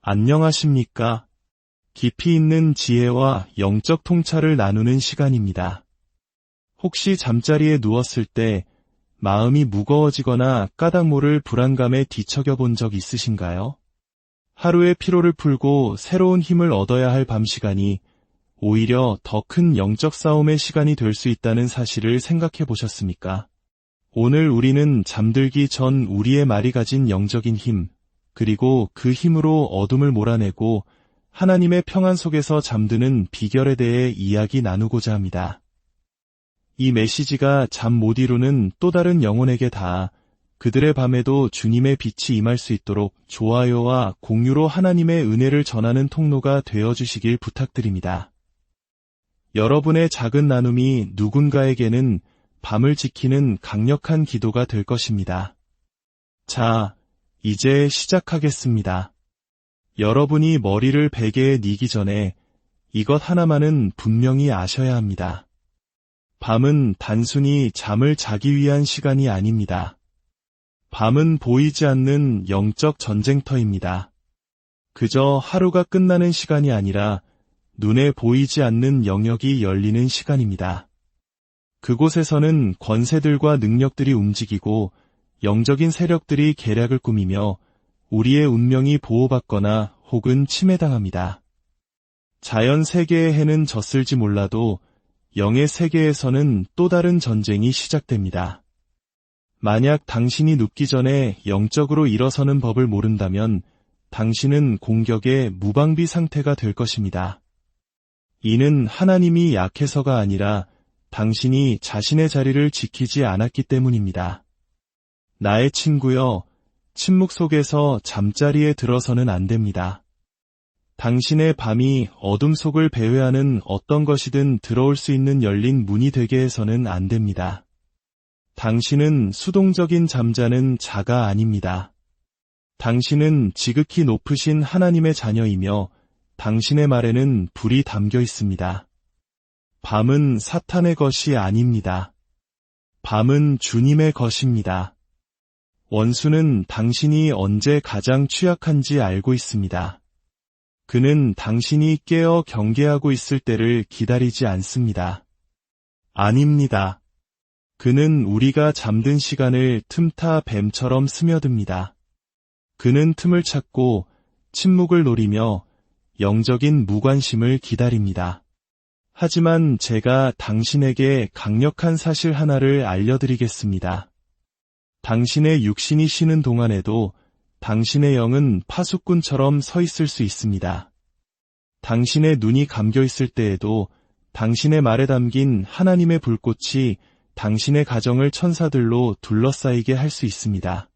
안녕하십니까? 깊이 있는 지혜와 영적 통찰을 나누는 시간입니다. 혹시 잠자리에 누웠을 때 마음이 무거워지거나 까닭 모를 불안감에 뒤척여 본 적 있으신가요? 하루의 피로를 풀고 새로운 힘을 얻어야 할 밤 시간이 오히려 더 큰 영적 싸움의 시간이 될 수 있다는 사실을 생각해 보셨습니까? 오늘 우리는 잠들기 전 우리의 말이 가진 영적인 힘, 그리고 그 힘으로 어둠을 몰아내고 하나님의 평안 속에서 잠드는 비결에 대해 이야기 나누고자 합니다. 이 메시지가 잠 못 이루는 또 다른 영혼에게 닿아 그들의 밤에도 주님의 빛이 임할 수 있도록 좋아요와 공유로 하나님의 은혜를 전하는 통로가 되어주시길 부탁드립니다. 여러분의 작은 나눔이 누군가에게는 밤을 지키는 강력한 기도가 될 것입니다. 자, 이제 시작하겠습니다. 여러분이 머리를 베개에 뉘기 전에 이것 하나만은 분명히 아셔야 합니다. 밤은 단순히 잠을 자기 위한 시간이 아닙니다. 밤은 보이지 않는 영적 전쟁터입니다. 그저 하루가 끝나는 시간이 아니라 눈에 보이지 않는 영역이 열리는 시간입니다. 그곳에서는 권세들과 능력들이 움직이고 영적인 세력들이 계략을 꾸미며 우리의 운명이 보호받거나 혹은 침해당합니다. 자연 세계의 해는 졌을지 몰라도 영의 세계에서는 또 다른 전쟁이 시작됩니다. 만약 당신이 눕기 전에 영적으로 일어서는 법을 모른다면 당신은 공격의 무방비 상태가 될 것입니다. 이는 하나님이 약해서가 아니라 당신이 자신의 자리를 지키지 않았기 때문입니다. 나의 친구여, 침묵 속에서 잠자리에 들어서는 안 됩니다. 당신의 밤이 어둠 속을 배회하는 어떤 것이든 들어올 수 있는 열린 문이 되게 해서는 안 됩니다. 당신은 수동적인 잠자는 자가 아닙니다. 당신은 지극히 높으신 하나님의 자녀이며 당신의 말에는 불이 담겨 있습니다. 밤은 사탄의 것이 아닙니다. 밤은 주님의 것입니다. 원수는 당신이 언제 가장 취약한지 알고 있습니다. 그는 당신이 깨어 경계하고 있을 때를 기다리지 않습니다. 아닙니다. 그는 우리가 잠든 시간을 틈타 뱀처럼 스며듭니다. 그는 틈을 찾고 침묵을 노리며 영적인 무관심을 기다립니다. 하지만 제가 당신에게 강력한 사실 하나를 알려드리겠습니다. 당신의 육신이 쉬는 동안에도 당신의 영은 파수꾼처럼 서 있을 수 있습니다. 당신의 눈이 감겨 있을 때에도 당신의 말에 담긴 하나님의 불꽃이 당신의 가정을 천사들로 둘러싸이게 할 수 있습니다.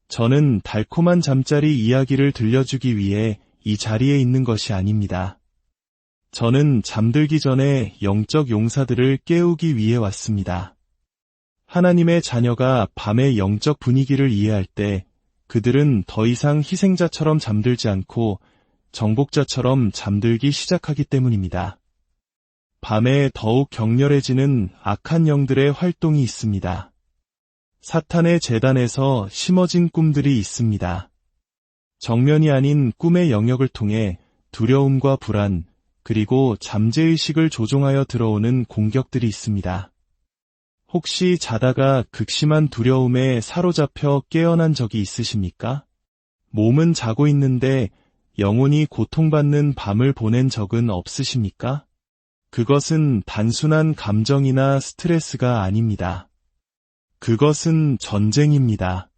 저는 달콤한 잠자리 이야기를 들려주기 위해 이 자리에 있는 것이 아닙니다. 저는 잠들기 전에 영적 용사들을 깨우기 위해 왔습니다. 하나님의 자녀가 밤의 영적 분위기를 이해할 때 그들은 더 이상 희생자처럼 잠들지 않고 정복자처럼 잠들기 시작하기 때문입니다. 밤에 더욱 격렬해지는 악한 영들의 활동이 있습니다. 사탄의 재단에서 심어진 꿈들이 있습니다. 정면이 아닌 꿈의 영역을 통해 두려움과 불안, 그리고 잠재의식을 조종하여 들어오는 공격들이 있습니다. 혹시 자다가 극심한 두려움에 사로잡혀 깨어난 적이 있으십니까? 몸은 자고 있는데 영혼이 고통받는 밤을 보낸 적은 없으십니까? 그것은 단순한 감정이나 스트레스가 아닙니다. 그것은 전쟁입니다.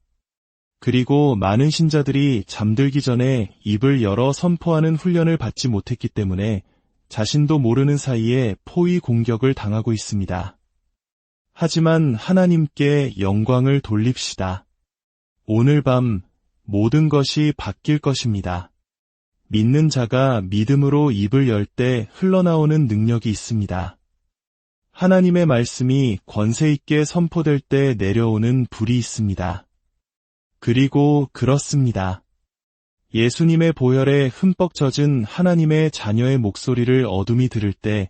그리고 많은 신자들이 잠들기 전에 입을 열어 선포하는 훈련을 받지 못했기 때문에 자신도 모르는 사이에 포위 공격을 당하고 있습니다. 하지만 하나님께 영광을 돌립시다. 오늘 밤 모든 것이 바뀔 것입니다. 믿는 자가 믿음으로 입을 열 때 흘러나오는 능력이 있습니다. 하나님의 말씀이 권세 있게 선포될 때 내려오는 불이 있습니다. 그리고 그렇습니다. 예수님의 보혈에 흠뻑 젖은 하나님의 자녀의 목소리를 어둠이 들을 때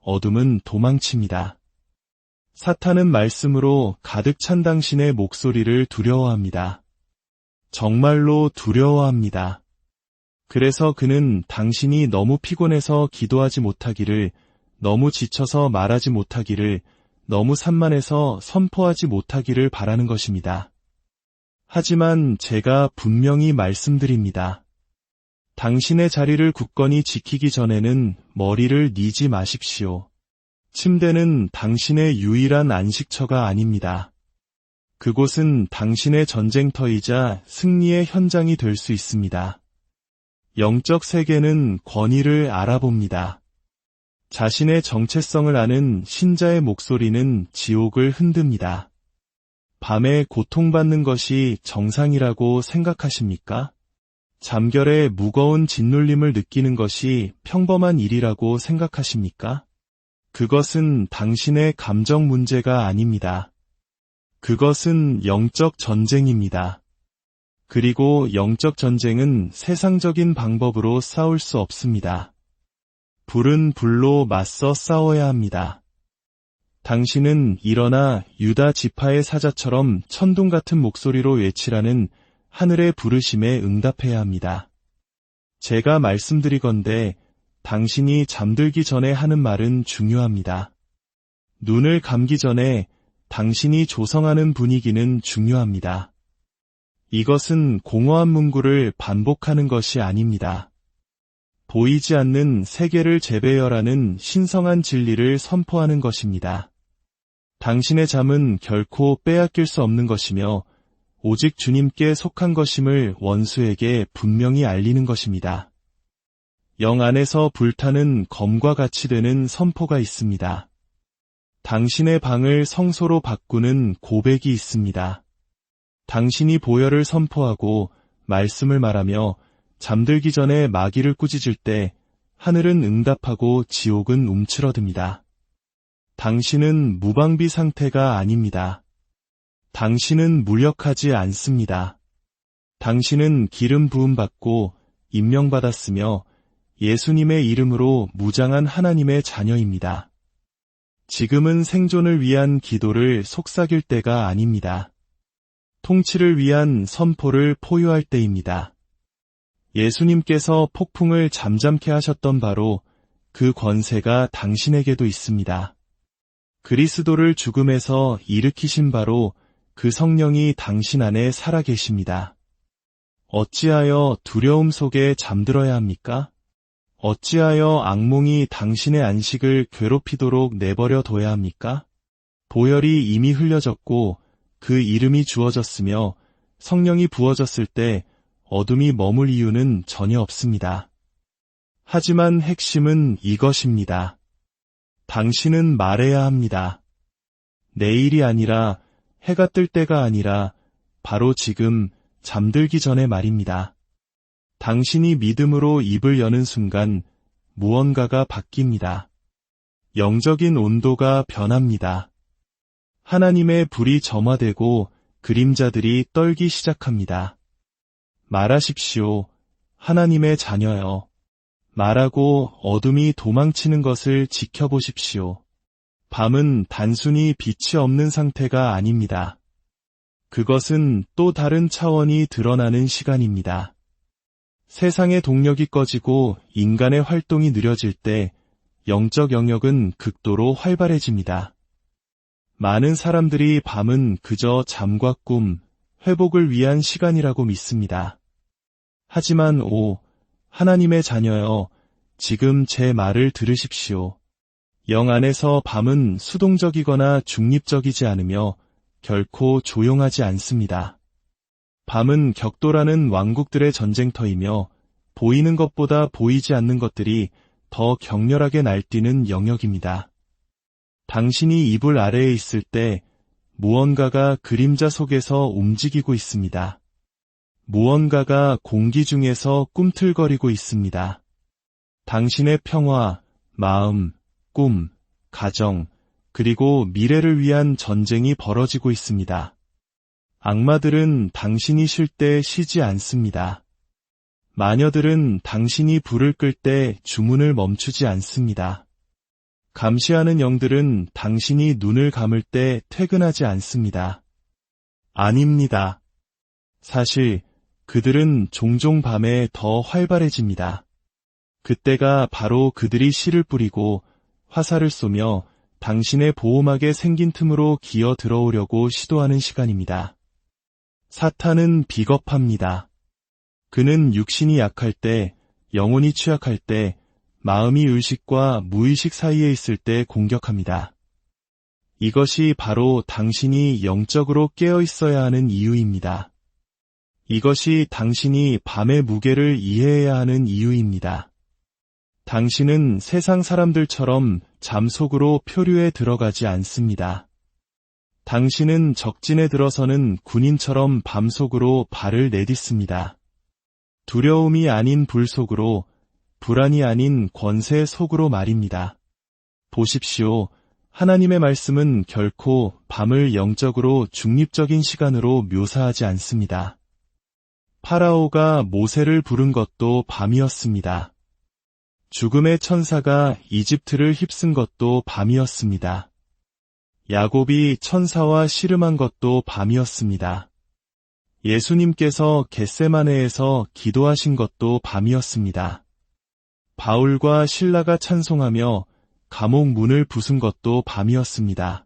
어둠은 도망칩니다. 사탄은 말씀으로 가득 찬 당신의 목소리를 두려워합니다. 정말로 두려워합니다. 그래서 그는 당신이 너무 피곤해서 기도하지 못하기를, 너무 지쳐서 말하지 못하기를, 너무 산만해서 선포하지 못하기를 바라는 것입니다. 하지만 제가 분명히 말씀드립니다. 당신의 자리를 굳건히 지키기 전에는 머리를 뉘지 마십시오. 침대는 당신의 유일한 안식처가 아닙니다. 그곳은 당신의 전쟁터이자 승리의 현장이 될 수 있습니다. 영적 세계는 권위를 알아봅니다. 자신의 정체성을 아는 신자의 목소리는 지옥을 흔듭니다. 밤에 고통받는 것이 정상이라고 생각하십니까? 잠결에 무거운 짓눌림을 느끼는 것이 평범한 일이라고 생각하십니까? 그것은 당신의 감정 문제가 아닙니다. 그것은 영적 전쟁입니다. 그리고 영적 전쟁은 세상적인 방법으로 싸울 수 없습니다. 불은 불로 맞서 싸워야 합니다. 당신은 일어나 유다 지파의 사자처럼 천둥 같은 목소리로 외치라는 하늘의 부르심에 응답해야 합니다. 제가 말씀드리건대 당신이 잠들기 전에 하는 말은 중요합니다. 눈을 감기 전에 당신이 조성하는 분위기는 중요합니다. 이것은 공허한 문구를 반복하는 것이 아닙니다. 보이지 않는 세계를 재배열하는 신성한 진리를 선포하는 것입니다. 당신의 잠은 결코 빼앗길 수 없는 것이며 오직 주님께 속한 것임을 원수에게 분명히 알리는 것입니다. 영 안에서 불타는 검과 같이 되는 선포가 있습니다. 당신의 방을 성소로 바꾸는 고백이 있습니다. 당신이 보혈을 선포하고 말씀을 말하며 잠들기 전에 마귀를 꾸짖을 때 하늘은 응답하고 지옥은 움츠러듭니다. 당신은 무방비 상태가 아닙니다. 당신은 무력하지 않습니다. 당신은 기름 부음 받고 임명받았으며 예수님의 이름으로 무장한 하나님의 자녀입니다. 지금은 생존을 위한 기도를 속삭일 때가 아닙니다. 통치를 위한 선포를 포효할 때입니다. 예수님께서 폭풍을 잠잠케 하셨던 바로 그 권세가 당신에게도 있습니다. 그리스도를 죽음에서 일으키신 바로 그 성령이 당신 안에 살아계십니다. 어찌하여 두려움 속에 잠들어야 합니까? 어찌하여 악몽이 당신의 안식을 괴롭히도록 내버려 둬야 합니까? 보혈이 이미 흘려졌고 그 이름이 주어졌으며 성령이 부어졌을 때 어둠이 머물 이유는 전혀 없습니다. 하지만 핵심은 이것입니다. 당신은 말해야 합니다. 내일이 아니라 해가 뜰 때가 아니라 바로 지금 잠들기 전에 말입니다. 당신이 믿음으로 입을 여는 순간 무언가가 바뀝니다. 영적인 온도가 변합니다. 하나님의 불이 점화되고 그림자들이 떨기 시작합니다. 말하십시오. 하나님의 자녀여. 말하고 어둠이 도망치는 것을 지켜보십시오. 밤은 단순히 빛이 없는 상태가 아닙니다. 그것은 또 다른 차원이 드러나는 시간입니다. 세상의 동력이 꺼지고 인간의 활동이 느려질 때 영적 영역은 극도로 활발해집니다. 많은 사람들이 밤은 그저 잠과 꿈, 회복을 위한 시간이라고 믿습니다. 하지만 하나님의 자녀여, 지금 제 말을 들으십시오. 영 안에서 밤은 수동적이거나 중립적이지 않으며 결코 조용하지 않습니다. 밤은 격돌하는 왕국들의 전쟁터이며 보이는 것보다 보이지 않는 것들이 더 격렬하게 날뛰는 영역입니다. 당신이 이불 아래에 있을 때 무언가가 그림자 속에서 움직이고 있습니다. 무언가가 공기 중에서 꿈틀거리고 있습니다. 당신의 평화, 마음, 꿈, 가정, 그리고 미래를 위한 전쟁이 벌어지고 있습니다. 악마들은 당신이 쉴 때 쉬지 않습니다. 마녀들은 당신이 불을 끌 때 주문을 멈추지 않습니다. 감시하는 영들은 당신이 눈을 감을 때 퇴근하지 않습니다. 아닙니다. 사실 그들은 종종 밤에 더 활발해집니다. 그때가 바로 그들이 씨를 뿌리고 화살을 쏘며 당신의 보호막에 생긴 틈으로 기어 들어오려고 시도하는 시간입니다. 사탄은 비겁합니다. 그는 육신이 약할 때, 영혼이 취약할 때, 마음이 의식과 무의식 사이에 있을 때 공격합니다. 이것이 바로 당신이 영적으로 깨어 있어야 하는 이유입니다. 이것이 당신이 밤의 무게를 이해해야 하는 이유입니다. 당신은 세상 사람들처럼 잠 속으로 표류에 들어가지 않습니다. 당신은 적진에 들어서는 군인처럼 밤속으로 발을 내딛습니다. 두려움이 아닌 불 속으로, 불안이 아닌 권세 속으로 말입니다. 보십시오. 하나님의 말씀은 결코 밤을 영적으로 중립적인 시간으로 묘사하지 않습니다. 파라오가 모세를 부른 것도 밤이었습니다. 죽음의 천사가 이집트를 휩쓴 것도 밤이었습니다. 야곱이 천사와 씨름한 것도 밤이었습니다. 예수님께서 겟세마네에서 기도하신 것도 밤이었습니다. 바울과 실라가 찬송하며 감옥 문을 부순 것도 밤이었습니다.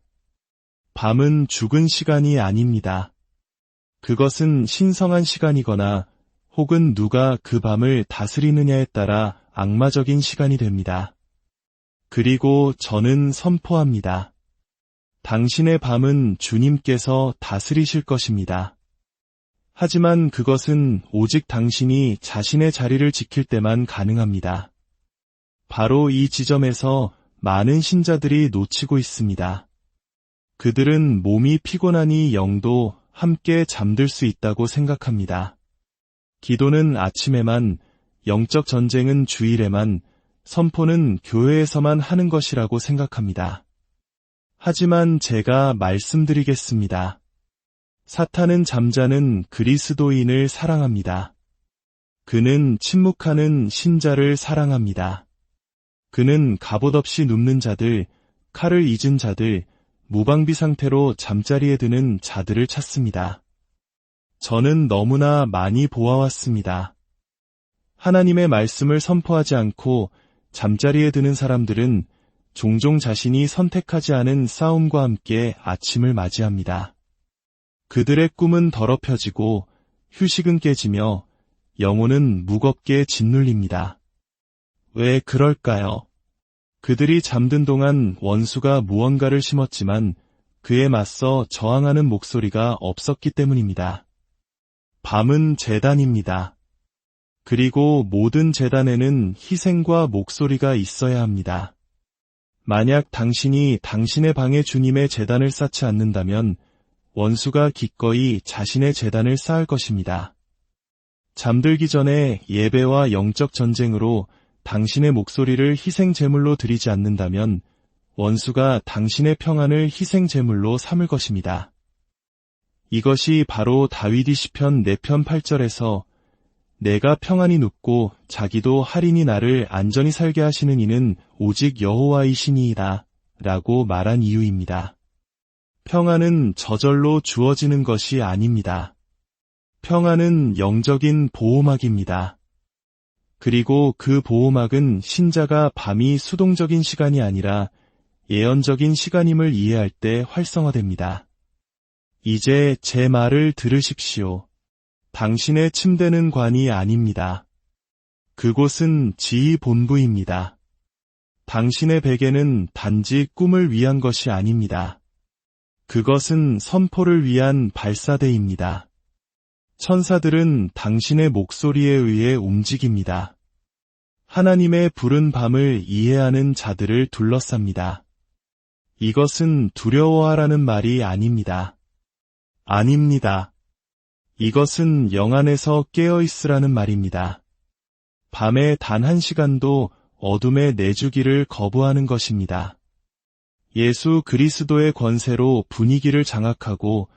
밤은 죽은 시간이 아닙니다. 그것은 신성한 시간이거나 혹은 누가 그 밤을 다스리느냐에 따라 악마적인 시간이 됩니다. 그리고 저는 선포합니다. 당신의 밤은 주님께서 다스리실 것입니다. 하지만 그것은 오직 당신이 자신의 자리를 지킬 때만 가능합니다. 바로 이 지점에서 많은 신자들이 놓치고 있습니다. 그들은 몸이 피곤하니 영도 함께 잠들 수 있다고 생각합니다. 기도는 아침에만, 영적 전쟁은 주일에만, 선포는 교회에서만 하는 것이라고 생각합니다. 하지만 제가 말씀드리겠습니다. 사탄은 잠자는 그리스도인을 사랑합니다. 그는 침묵하는 신자를 사랑합니다. 그는 갑옷 없이 눕는 자들, 칼을 잊은 자들, 무방비 상태로 잠자리에 드는 자들을 찾습니다. 저는 너무나 많이 보아왔습니다. 하나님의 말씀을 선포하지 않고 잠자리에 드는 사람들은 종종 자신이 선택하지 않은 싸움과 함께 아침을 맞이합니다. 그들의 꿈은 더럽혀지고 휴식은 깨지며 영혼은 무겁게 짓눌립니다. 왜 그럴까요? 그들이 잠든 동안 원수가 무언가를 심었지만 그에 맞서 저항하는 목소리가 없었기 때문입니다. 밤은 제단입니다. 그리고 모든 제단에는 희생과 목소리가 있어야 합니다. 만약 당신이 당신의 방에 주님의 제단을 쌓지 않는다면 원수가 기꺼이 자신의 제단을 쌓을 것입니다. 잠들기 전에 예배와 영적 전쟁으로 당신의 목소리를 희생 제물로 드리지 않는다면 원수가 당신의 평안을 희생 제물로 삼을 것입니다. 이것이 바로 다윗이 시편 4편 8절에서 내가 평안히 눕고 자기도 할인이 나를 안전히 살게 하시는 이는 오직 여호와이시니이다 라고 말한 이유입니다. 평안은 저절로 주어지는 것이 아닙니다. 평안은 영적인 보호막입니다. 그리고 그 보호막은 신자가 밤이 수동적인 시간이 아니라 예언적인 시간임을 이해할 때 활성화됩니다. 이제 제 말을 들으십시오. 당신의 침대는 관이 아닙니다. 그곳은 지휘본부입니다. 당신의 베개는 단지 꿈을 위한 것이 아닙니다. 그것은 선포를 위한 발사대입니다. 천사들은 당신의 목소리에 의해 움직입니다. 하나님의 부른 밤을 이해하는 자들을 둘러쌉니다. 이것은 두려워하라는 말이 아닙니다. 아닙니다. 이것은 영 안에서 깨어있으라는 말입니다. 밤에 단 1시간도 어둠에 내주기를 거부하는 것입니다. 예수 그리스도의 권세로 분위기를 장악하고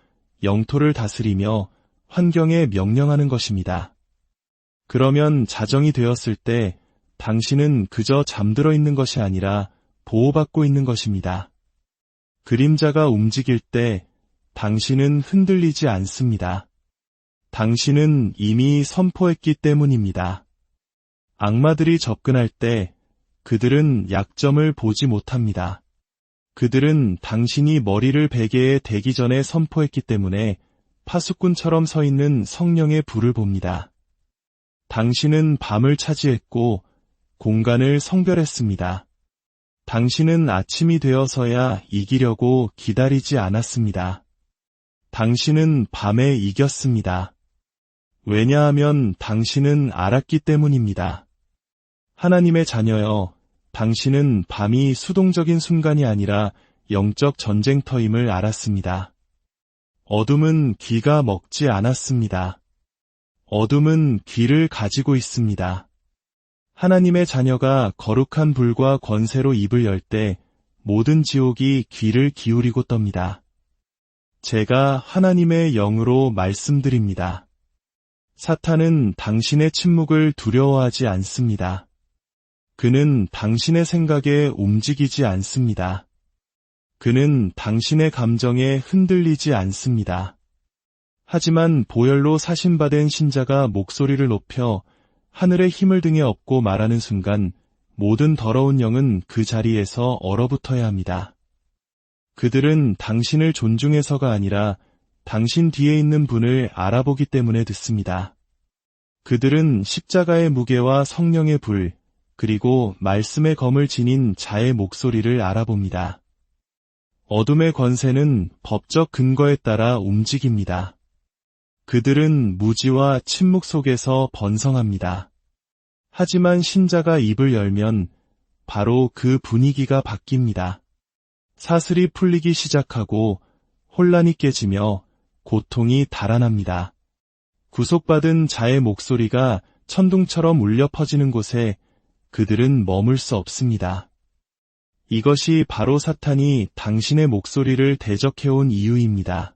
영토를 다스리며 환경에 명령하는 것입니다. 그러면 자정이 되었을 때 당신은 그저 잠들어 있는 것이 아니라 보호받고 있는 것입니다. 그림자가 움직일 때 당신은 흔들리지 않습니다. 당신은 이미 선포했기 때문입니다. 악마들이 접근할 때 그들은 약점을 보지 못합니다. 그들은 당신이 머리를 베개에 대기 전에 선포했기 때문에 파수꾼처럼 서 있는 성령의 불을 봅니다. 당신은 밤을 차지했고 공간을 성별했습니다. 당신은 아침이 되어서야 이기려고 기다리지 않았습니다. 당신은 밤에 이겼습니다. 왜냐하면 당신은 알았기 때문입니다. 하나님의 자녀여, 당신은 밤이 수동적인 순간이 아니라 영적 전쟁터임을 알았습니다. 어둠은 귀가 먹지 않았습니다. 어둠은 귀를 가지고 있습니다. 하나님의 자녀가 거룩한 불과 권세로 입을 열 때 모든 지옥이 귀를 기울이고 떱니다. 제가 하나님의 영으로 말씀드립니다. 사탄은 당신의 침묵을 두려워하지 않습니다. 그는 당신의 생각에 움직이지 않습니다. 그는 당신의 감정에 흔들리지 않습니다. 하지만 보혈로 사신받은 신자가 목소리를 높여 하늘의 힘을 등에 업고 말하는 순간 모든 더러운 영은 그 자리에서 얼어붙어야 합니다. 그들은 당신을 존중해서가 아니라 당신 뒤에 있는 분을 알아보기 때문에 듣습니다. 그들은 십자가의 무게와 성령의 불, 그리고 말씀의 검을 지닌 자의 목소리를 알아봅니다. 어둠의 권세는 법적 근거에 따라 움직입니다. 그들은 무지와 침묵 속에서 번성합니다. 하지만 신자가 입을 열면 바로 그 분위기가 바뀝니다. 사슬이 풀리기 시작하고 혼란이 깨지며 고통이 달아납니다. 구속받은 자의 목소리가 천둥처럼 울려 퍼지는 곳에 그들은 머물 수 없습니다. 이것이 바로 사탄이 당신의 목소리를 대적해온 이유입니다.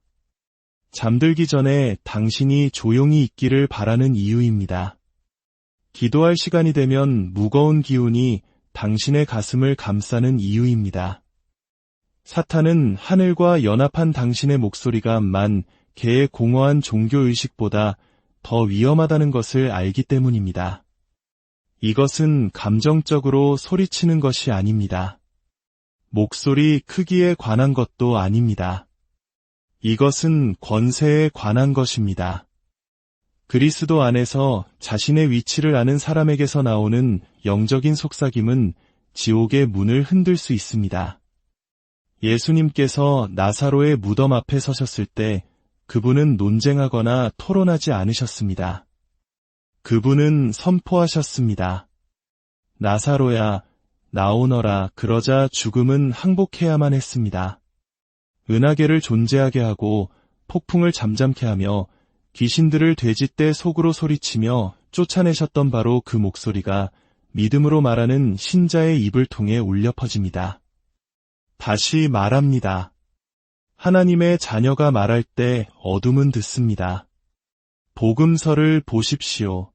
잠들기 전에 당신이 조용히 있기를 바라는 이유입니다. 기도할 시간이 되면 무거운 기운이 당신의 가슴을 감싸는 이유입니다. 사탄은 하늘과 연합한 당신의 목소리가 개의 공허한 종교의식보다 더 위험하다는 것을 알기 때문입니다. 이것은 감정적으로 소리치는 것이 아닙니다. 목소리 크기에 관한 것도 아닙니다. 이것은 권세에 관한 것입니다. 그리스도 안에서 자신의 위치를 아는 사람에게서 나오는 영적인 속삭임은 지옥의 문을 흔들 수 있습니다. 예수님께서 나사로의 무덤 앞에 서셨을 때 그분은 논쟁하거나 토론하지 않으셨습니다. 그분은 선포하셨습니다. 나사로야, 나오너라. 그러자 죽음은 항복해야만 했습니다. 은하계를 존재하게 하고 폭풍을 잠잠케 하며 귀신들을 돼지떼 속으로 소리치며 쫓아내셨던 바로 그 목소리가 믿음으로 말하는 신자의 입을 통해 울려 퍼집니다. 다시 말합니다. 하나님의 자녀가 말할 때 어둠은 듣습니다. 복음서를 보십시오.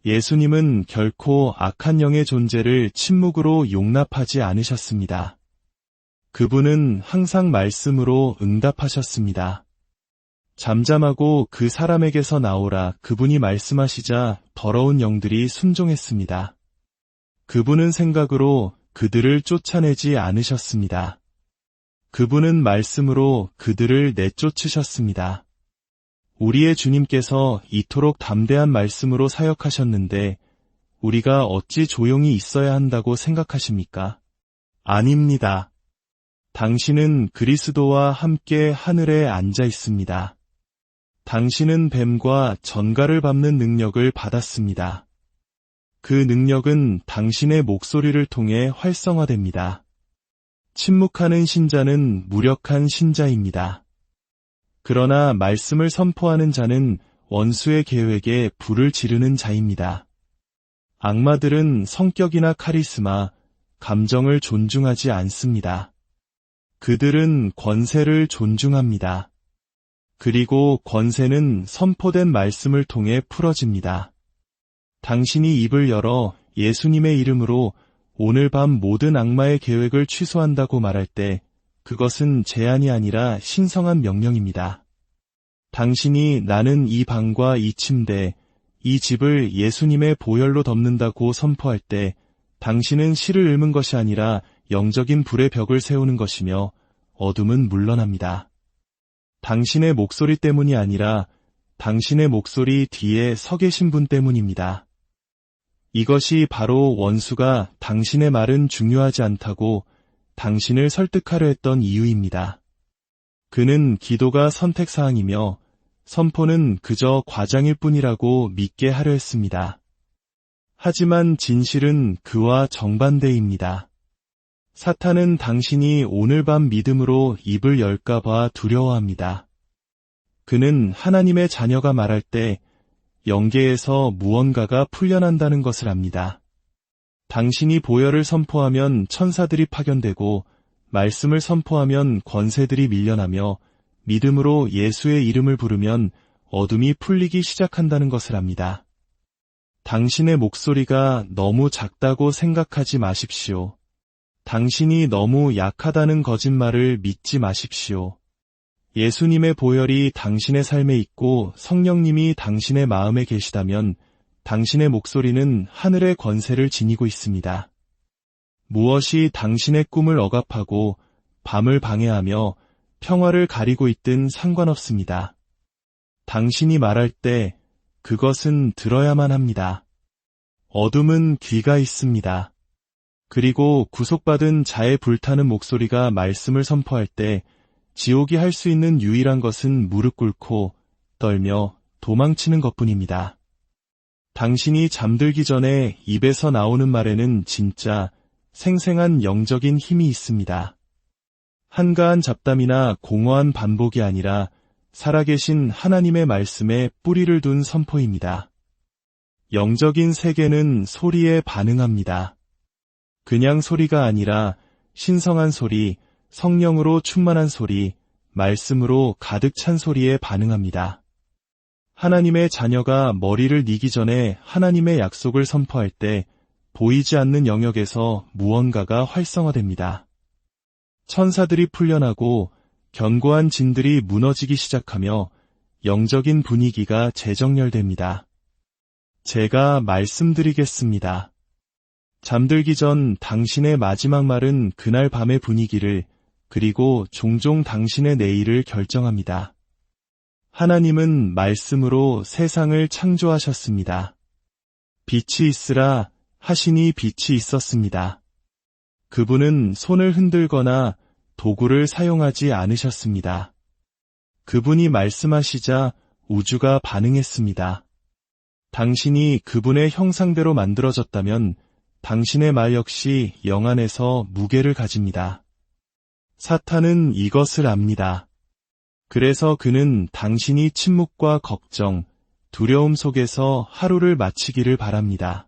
예수님은 결코 악한 영의 존재를 침묵으로 용납하지 않으셨습니다. 그분은 항상 말씀으로 응답하셨습니다. 잠잠하고 그 사람에게서 나오라. 그분이 말씀하시자 더러운 영들이 순종했습니다. 그분은 생각으로 그들을 쫓아내지 않으셨습니다. 그분은 말씀으로 그들을 내쫓으셨습니다. 우리의 주님께서 이토록 담대한 말씀으로 사역하셨는데 우리가 어찌 조용히 있어야 한다고 생각하십니까? 아닙니다. 당신은 그리스도와 함께 하늘에 앉아 있습니다. 당신은 뱀과 전갈을 밟는 능력을 받았습니다. 그 능력은 당신의 목소리를 통해 활성화됩니다. 침묵하는 신자는 무력한 신자입니다. 그러나 말씀을 선포하는 자는 원수의 계획에 불을 지르는 자입니다. 악마들은 성격이나 카리스마, 감정을 존중하지 않습니다. 그들은 권세를 존중합니다. 그리고 권세는 선포된 말씀을 통해 풀어집니다. 당신이 입을 열어 예수님의 이름으로 오늘 밤 모든 악마의 계획을 취소한다고 말할 때 그것은 제안이 아니라 신성한 명령입니다. 당신이 나는 이 방과 이 침대, 이 집을 예수님의 보혈로 덮는다고 선포할 때 당신은 실을 읊은 것이 아니라 영적인 불의 벽을 세우는 것이며 어둠은 물러납니다. 당신의 목소리 때문이 아니라 당신의 목소리 뒤에 서 계신 분 때문입니다. 이것이 바로 원수가 당신의 말은 중요하지 않다고 당신을 설득하려 했던 이유입니다. 그는 기도가 선택사항이며 선포는 그저 과장일 뿐이라고 믿게 하려 했습니다. 하지만 진실은 그와 정반대입니다. 사탄은 당신이 오늘 밤 믿음으로 입을 열까봐 두려워합니다. 그는 하나님의 자녀가 말할 때 영계에서 무언가가 풀려난다는 것을 압니다. 당신이 보혈을 선포하면 천사들이 파견되고 말씀을 선포하면 권세들이 밀려나며 믿음으로 예수의 이름을 부르면 어둠이 풀리기 시작한다는 것을 압니다. 당신의 목소리가 너무 작다고 생각하지 마십시오. 당신이 너무 약하다는 거짓말을 믿지 마십시오. 예수님의 보혈이 당신의 삶에 있고 성령님이 당신의 마음에 계시다면 당신의 목소리는 하늘의 권세를 지니고 있습니다. 무엇이 당신의 꿈을 억압하고 밤을 방해하며 평화를 가리고 있든 상관없습니다. 당신이 말할 때 그것은 들어야만 합니다. 어둠은 귀가 있습니다. 그리고 구속받은 자의 불타는 목소리가 말씀을 선포할 때 지옥이 할 수 있는 유일한 것은 무릎 꿇고 떨며 도망치는 것뿐입니다. 당신이 잠들기 전에 입에서 나오는 말에는 진짜 생생한 영적인 힘이 있습니다. 한가한 잡담이나 공허한 반복이 아니라 살아계신 하나님의 말씀에 뿌리를 둔 선포입니다. 영적인 세계는 소리에 반응합니다. 그냥 소리가 아니라 신성한 소리, 성령으로 충만한 소리, 말씀으로 가득 찬 소리에 반응합니다. 하나님의 자녀가 머리를 뉘기 전에 하나님의 약속을 선포할 때 보이지 않는 영역에서 무언가가 활성화됩니다. 천사들이 풀려나고 견고한 진들이 무너지기 시작하며 영적인 분위기가 재정렬됩니다. 제가 말씀드리겠습니다. 잠들기 전 당신의 마지막 말은 그날 밤의 분위기를 그리고 종종 당신의 내일을 결정합니다. 하나님은 말씀으로 세상을 창조하셨습니다. 빛이 있으라 하시니 빛이 있었습니다. 그분은 손을 흔들거나 도구를 사용하지 않으셨습니다. 그분이 말씀하시자 우주가 반응했습니다. 당신이 그분의 형상대로 만들어졌다면 당신의 말 역시 영안에서 무게를 가집니다. 사탄은 이것을 압니다. 그래서 그는 당신이 침묵과 걱정, 두려움 속에서 하루를 마치기를 바랍니다.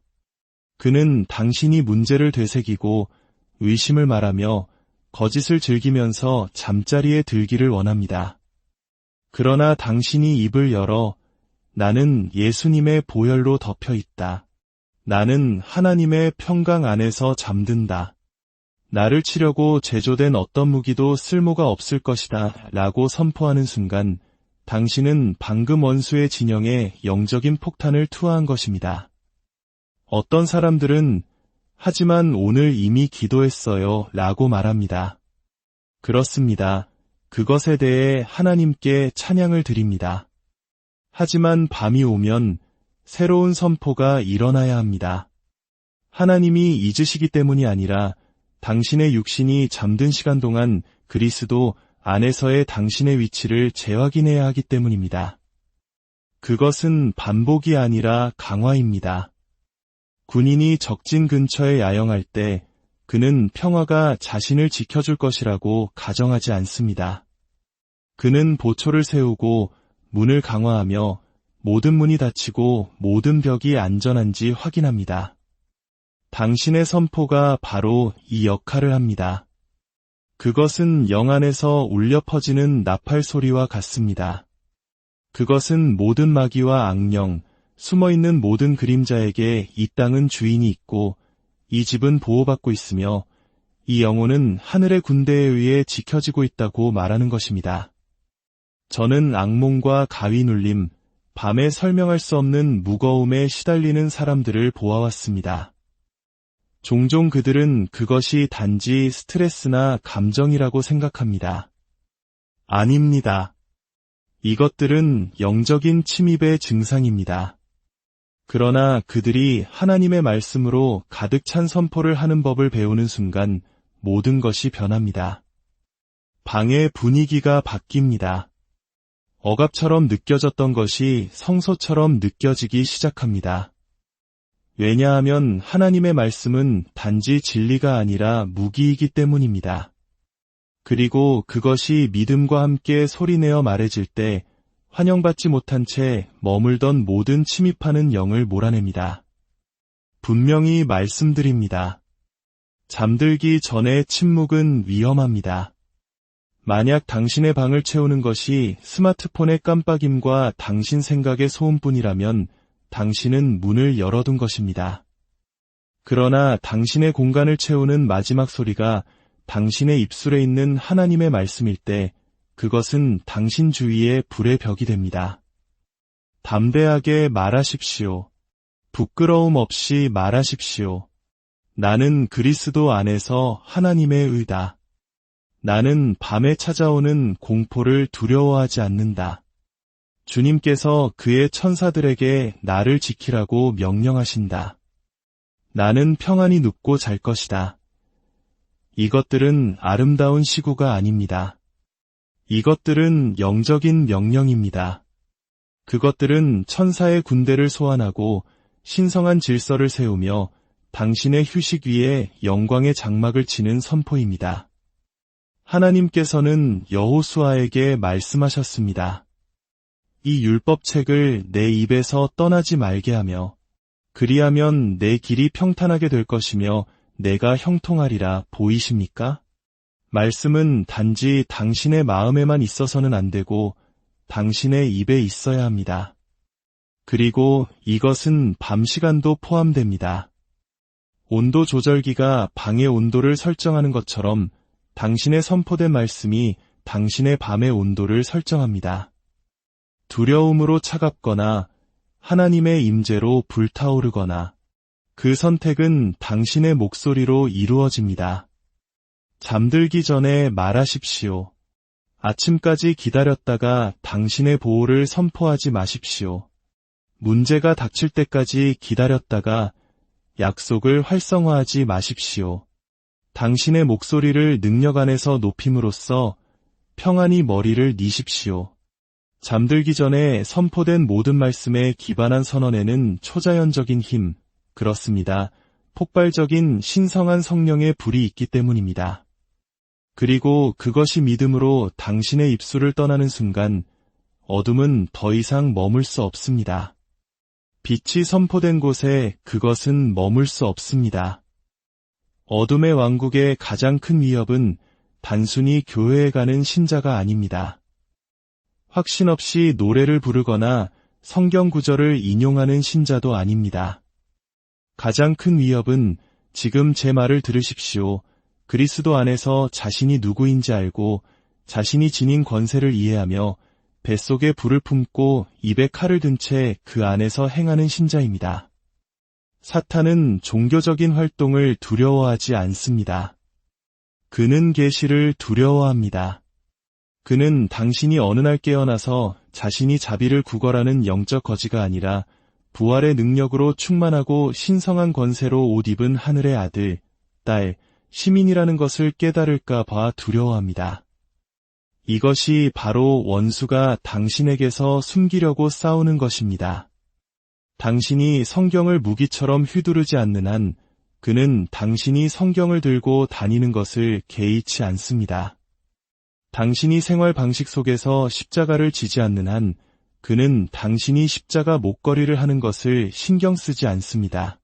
그는 당신이 문제를 되새기고 의심을 말하며 거짓을 즐기면서 잠자리에 들기를 원합니다. 그러나 당신이 입을 열어 나는 예수님의 보혈로 덮여 있다. 나는 하나님의 평강 안에서 잠든다. 나를 치려고 제조된 어떤 무기도 쓸모가 없을 것이다 라고 선포하는 순간 당신은 방금 원수의 진영에 영적인 폭탄을 투하한 것입니다. 어떤 사람들은 하지만 오늘 이미 기도했어요 라고 말합니다. 그렇습니다. 그것에 대해 하나님께 찬양을 드립니다. 하지만 밤이 오면 새로운 선포가 일어나야 합니다. 하나님이 잊으시기 때문이 아니라 당신의 육신이 잠든 시간 동안 그리스도 안에서의 당신의 위치를 재확인해야 하기 때문입니다. 그것은 반복이 아니라 강화입니다. 군인이 적진 근처에 야영할 때 그는 평화가 자신을 지켜줄 것이라고 가정하지 않습니다. 그는 보초를 세우고 문을 강화하며 모든 문이 닫히고 모든 벽이 안전한지 확인합니다. 당신의 선포가 바로 이 역할을 합니다. 그것은 영안에서 울려 퍼지는 나팔 소리와 같습니다. 그것은 모든 마귀와 악령, 숨어있는 모든 그림자에게 이 땅은 주인이 있고 이 집은 보호받고 있으며 이 영혼은 하늘의 군대에 의해 지켜지고 있다고 말하는 것입니다. 저는 악몽과 가위 눌림, 밤에 설명할 수 없는 무거움에 시달리는 사람들을 보아왔습니다. 종종 그들은 그것이 단지 스트레스나 감정이라고 생각합니다. 아닙니다. 이것들은 영적인 침입의 증상입니다. 그러나 그들이 하나님의 말씀으로 가득 찬 선포를 하는 법을 배우는 순간 모든 것이 변합니다. 방의 분위기가 바뀝니다. 억압처럼 느껴졌던 것이 성소처럼 느껴지기 시작합니다. 왜냐하면 하나님의 말씀은 단지 진리가 아니라 무기이기 때문입니다. 그리고 그것이 믿음과 함께 소리내어 말해질 때 환영받지 못한 채 머물던 모든 침입하는 영을 몰아냅니다. 분명히 말씀드립니다. 잠들기 전의 침묵은 위험합니다. 만약 당신의 방을 채우는 것이 스마트폰의 깜빡임과 당신 생각의 소음뿐이라면 당신은 문을 열어둔 것입니다. 그러나 당신의 공간을 채우는 마지막 소리가 당신의 입술에 있는 하나님의 말씀일 때 그것은 당신 주위의 불의 벽이 됩니다. 담대하게 말하십시오. 부끄러움 없이 말하십시오. 나는 그리스도 안에서 하나님의 의다. 나는 밤에 찾아오는 공포를 두려워하지 않는다. 주님께서 그의 천사들에게 나를 지키라고 명령하신다. 나는 평안히 눕고 잘 것이다. 이것들은 아름다운 시구가 아닙니다. 이것들은 영적인 명령입니다. 그것들은 천사의 군대를 소환하고 신성한 질서를 세우며 당신의 휴식 위에 영광의 장막을 치는 선포입니다. 하나님께서는 여호수아에게 말씀하셨습니다. 이 율법책을 내 입에서 떠나지 말게 하며 그리하면 내 길이 평탄하게 될 것이며 내가 형통하리라. 보이십니까? 말씀은 단지 당신의 마음에만 있어서는 안 되고 당신의 입에 있어야 합니다. 그리고 이것은 밤 시간도 포함됩니다. 온도 조절기가 방의 온도를 설정하는 것처럼 당신의 선포된 말씀이 당신의 밤의 온도를 설정합니다. 두려움으로 차갑거나 하나님의 임재로 불타오르거나 그 선택은 당신의 목소리로 이루어집니다. 잠들기 전에 말하십시오. 아침까지 기다렸다가 당신의 보호를 선포하지 마십시오. 문제가 닥칠 때까지 기다렸다가 약속을 활성화하지 마십시오. 당신의 목소리를 능력 안에서 높임으로써 평안히 머리를 니십시오. 잠들기 전에 선포된 모든 말씀에 기반한 선언에는 초자연적인 힘, 그렇습니다. 폭발적인 신성한 성령의 불이 있기 때문입니다. 그리고 그것이 믿음으로 당신의 입술을 떠나는 순간 어둠은 더 이상 머물 수 없습니다. 빛이 선포된 곳에 그것은 머물 수 없습니다. 어둠의 왕국의 가장 큰 위협은 단순히 교회에 가는 신자가 아닙니다. 확신 없이 노래를 부르거나 성경 구절을 인용하는 신자도 아닙니다. 가장 큰 위협은 지금 제 말을 들으십시오. 그리스도 안에서 자신이 누구인지 알고 자신이 지닌 권세를 이해하며 뱃속에 불을 품고 입에 칼을 든 채 그 안에서 행하는 신자입니다. 사탄은 종교적인 활동을 두려워하지 않습니다. 그는 계시를 두려워합니다. 그는 당신이 어느 날 깨어나서 자신이 자비를 구걸하는 영적 거지가 아니라 부활의 능력으로 충만하고 신성한 권세로 옷 입은 하늘의 아들, 딸, 시민이라는 것을 깨달을까 봐 두려워합니다. 이것이 바로 원수가 당신에게서 숨기려고 싸우는 것입니다. 당신이 성경을 무기처럼 휘두르지 않는 한 그는 당신이 성경을 들고 다니는 것을 개의치 않습니다. 당신이 생활 방식 속에서 십자가를 지지 않는 한 그는 당신이 십자가 목걸이를 하는 것을 신경 쓰지 않습니다.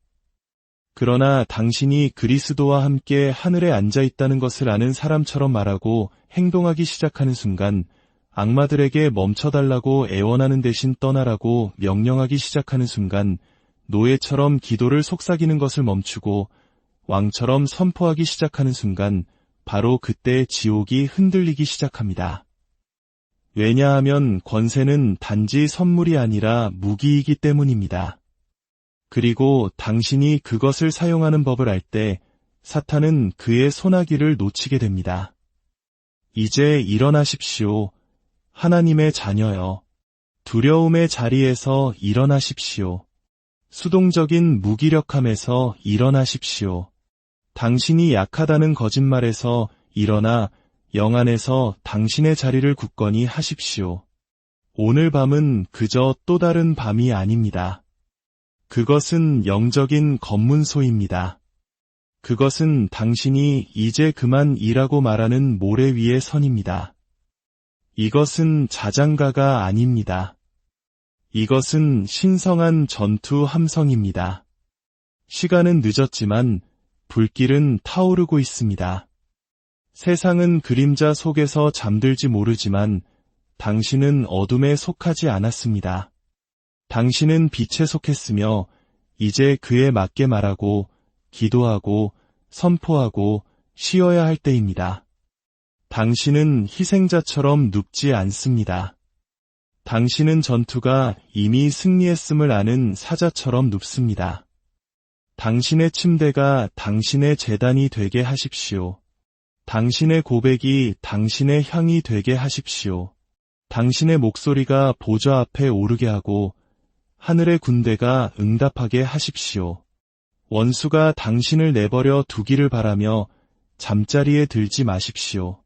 그러나 당신이 그리스도와 함께 하늘에 앉아 있다는 것을 아는 사람처럼 말하고 행동하기 시작하는 순간 악마들에게 멈춰달라고 애원하는 대신 떠나라고 명령하기 시작하는 순간 노예처럼 기도를 속삭이는 것을 멈추고 왕처럼 선포하기 시작하는 순간 바로 그때 지옥이 흔들리기 시작합니다. 왜냐하면 권세는 단지 선물이 아니라 무기이기 때문입니다. 그리고 당신이 그것을 사용하는 법을 알 때 사탄은 그의 소나기를 놓치게 됩니다. 이제 일어나십시오. 하나님의 자녀여. 두려움의 자리에서 일어나십시오. 수동적인 무기력함에서 일어나십시오. 당신이 약하다는 거짓말에서 일어나 영 안에서 당신의 자리를 굳건히 하십시오. 오늘 밤은 그저 또 다른 밤이 아닙니다. 그것은 영적인 검문소입니다. 그것은 당신이 이제 그만 일하고 말하는 모래 위의 선입니다. 이것은 자장가가 아닙니다. 이것은 신성한 전투 함성입니다. 시간은 늦었지만 불길은 타오르고 있습니다. 세상은 그림자 속에서 잠들지 모르지만 당신은 어둠에 속하지 않았습니다. 당신은 빛에 속했으며 이제 그에 맞게 말하고 기도하고 선포하고 쉬어야 할 때입니다. 당신은 희생자처럼 눕지 않습니다. 당신은 전투가 이미 승리했음을 아는 사자처럼 눕습니다. 당신의 침대가 당신의 제단이 되게 하십시오. 당신의 고백이 당신의 향이 되게 하십시오. 당신의 목소리가 보좌 앞에 오르게 하고 하늘의 군대가 응답하게 하십시오. 원수가 당신을 내버려 두기를 바라며 잠자리에 들지 마십시오.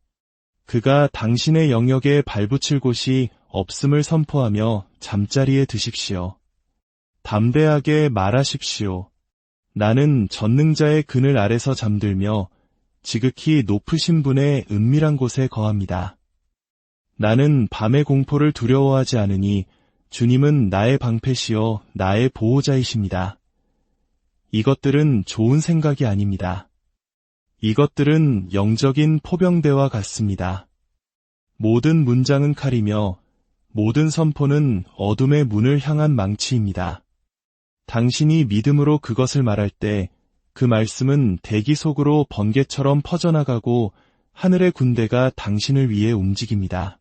그가 당신의 영역에 발붙일 곳이 없음을 선포하며 잠자리에 드십시오. 담대하게 말하십시오. 나는 전능자의 그늘 아래서 잠들며 지극히 높으신 분의 은밀한 곳에 거합니다. 나는 밤의 공포를 두려워하지 않으니 주님은 나의 방패시여 나의 보호자이십니다. 이것들은 좋은 생각이 아닙니다. 이것들은 영적인 포병대와 같습니다. 모든 문장은 칼이며 모든 선포는 어둠의 문을 향한 망치입니다. 당신이 믿음으로 그것을 말할 때 그 말씀은 대기 속으로 번개처럼 퍼져나가고 하늘의 군대가 당신을 위해 움직입니다.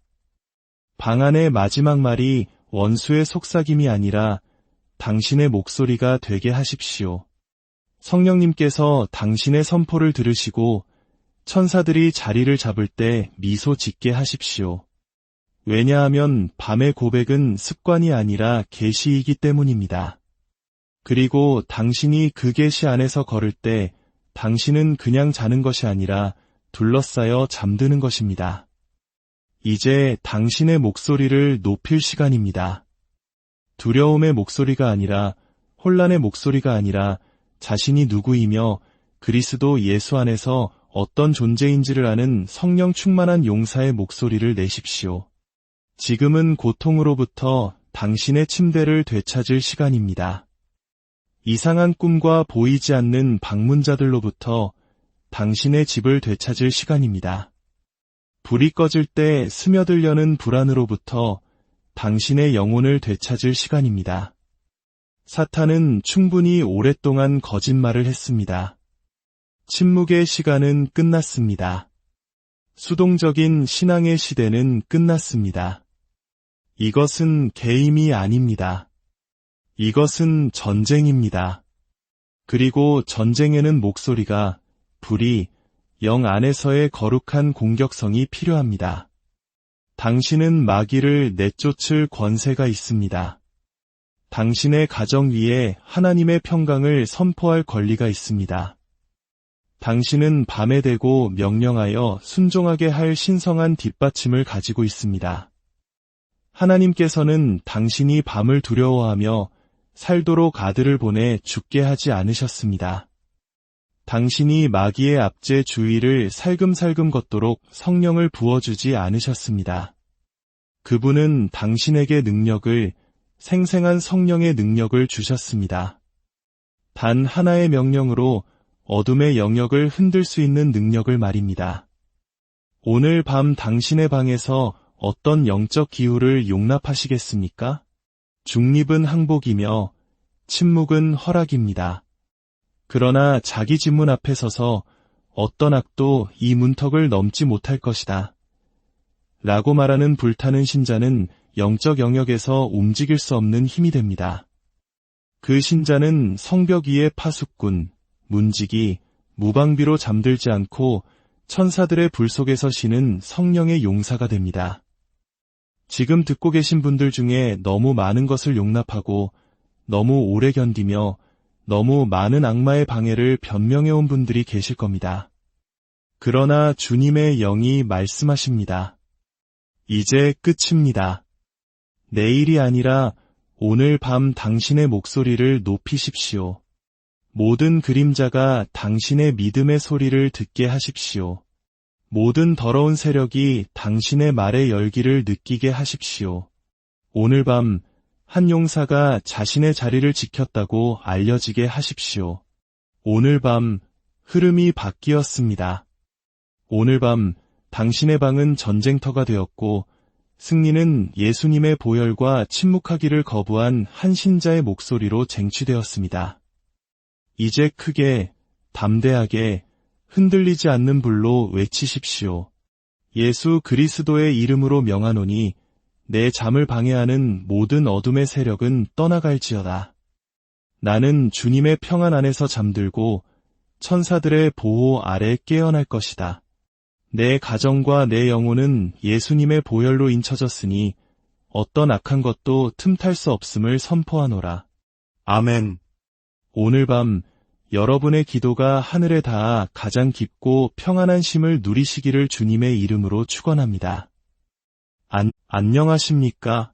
방안의 마지막 말이 원수의 속삭임이 아니라 당신의 목소리가 되게 하십시오. 성령님께서 당신의 선포를 들으시고 천사들이 자리를 잡을 때 미소 짓게 하십시오. 왜냐하면 밤의 고백은 습관이 아니라 계시이기 때문입니다. 그리고 당신이 그 계시 안에서 걸을 때 당신은 그냥 자는 것이 아니라 둘러싸여 잠드는 것입니다. 이제 당신의 목소리를 높일 시간입니다. 두려움의 목소리가 아니라 혼란의 목소리가 아니라 자신이 누구이며 그리스도 예수 안에서 어떤 존재인지를 아는 성령 충만한 용사의 목소리를 내십시오. 지금은 고통으로부터 당신의 침대를 되찾을 시간입니다. 이상한 꿈과 보이지 않는 방문자들로부터 당신의 집을 되찾을 시간입니다. 불이 꺼질 때 스며들려는 불안으로부터 당신의 영혼을 되찾을 시간입니다. 사탄은 충분히 오랫동안 거짓말을 했습니다. 침묵의 시간은 끝났습니다. 수동적인 신앙의 시대는 끝났습니다. 이것은 게임이 아닙니다. 이것은 전쟁입니다. 그리고 전쟁에는 목소리가, 불이, 영 안에서의 거룩한 공격성이 필요합니다. 당신은 마귀를 내쫓을 권세가 있습니다. 당신의 가정 위에 하나님의 평강을 선포할 권리가 있습니다. 당신은 밤에 대고 명령하여 순종하게 할 신성한 뒷받침을 가지고 있습니다. 하나님께서는 당신이 밤을 두려워하며 살도록 아들을 보내 죽게 하지 않으셨습니다. 당신이 마귀의 압제 주위를 살금살금 걷도록 성령을 부어주지 않으셨습니다. 그분은 당신에게 능력을, 생생한 성령의 능력을 주셨습니다. 단 하나의 명령으로 어둠의 영역을 흔들 수 있는 능력을 말입니다. 오늘 밤 당신의 방에서 어떤 영적 기후를 용납하시겠습니까? 중립은 항복이며 침묵은 허락입니다. 그러나 자기 집문 앞에 서서 어떤 악도 이 문턱을 넘지 못할 것이다. 라고 말하는 불타는 신자는 영적 영역에서 움직일 수 없는 힘이 됩니다. 그 신자는 성벽 위의 파수꾼, 문지기, 무방비로 잠들지 않고 천사들의 불 속에서 쉬는 성령의 용사가 됩니다. 지금 듣고 계신 분들 중에 너무 많은 것을 용납하고 너무 오래 견디며 너무 많은 악마의 방해를 변명해온 분들이 계실 겁니다. 그러나 주님의 영이 말씀하십니다. 이제 끝입니다. 내일이 아니라 오늘 밤 당신의 목소리를 높이십시오. 모든 그림자가 당신의 믿음의 소리를 듣게 하십시오. 모든 더러운 세력이 당신의 말의 열기를 느끼게 하십시오. 오늘 밤 한 용사가 자신의 자리를 지켰다고 알려지게 하십시오. 오늘 밤 흐름이 바뀌었습니다. 오늘 밤 당신의 방은 전쟁터가 되었고 승리는 예수님의 보혈과 침묵하기를 거부한 한 신자의 목소리로 쟁취되었습니다. 이제 크게, 담대하게, 흔들리지 않는 불로 외치십시오. 예수 그리스도의 이름으로 명하노니 내 잠을 방해하는 모든 어둠의 세력은 떠나갈지어다. 나는 주님의 평안 안에서 잠들고 천사들의 보호 아래 깨어날 것이다. 내 가정과 내 영혼은 예수님의 보혈로 인쳐졌으니 어떤 악한 것도 틈탈 수 없음을 선포하노라. 아멘. 오늘 밤 여러분의 기도가 하늘에 닿아 가장 깊고 평안한 쉼을 누리시기를 주님의 이름으로 축원합니다. 안녕하십니까?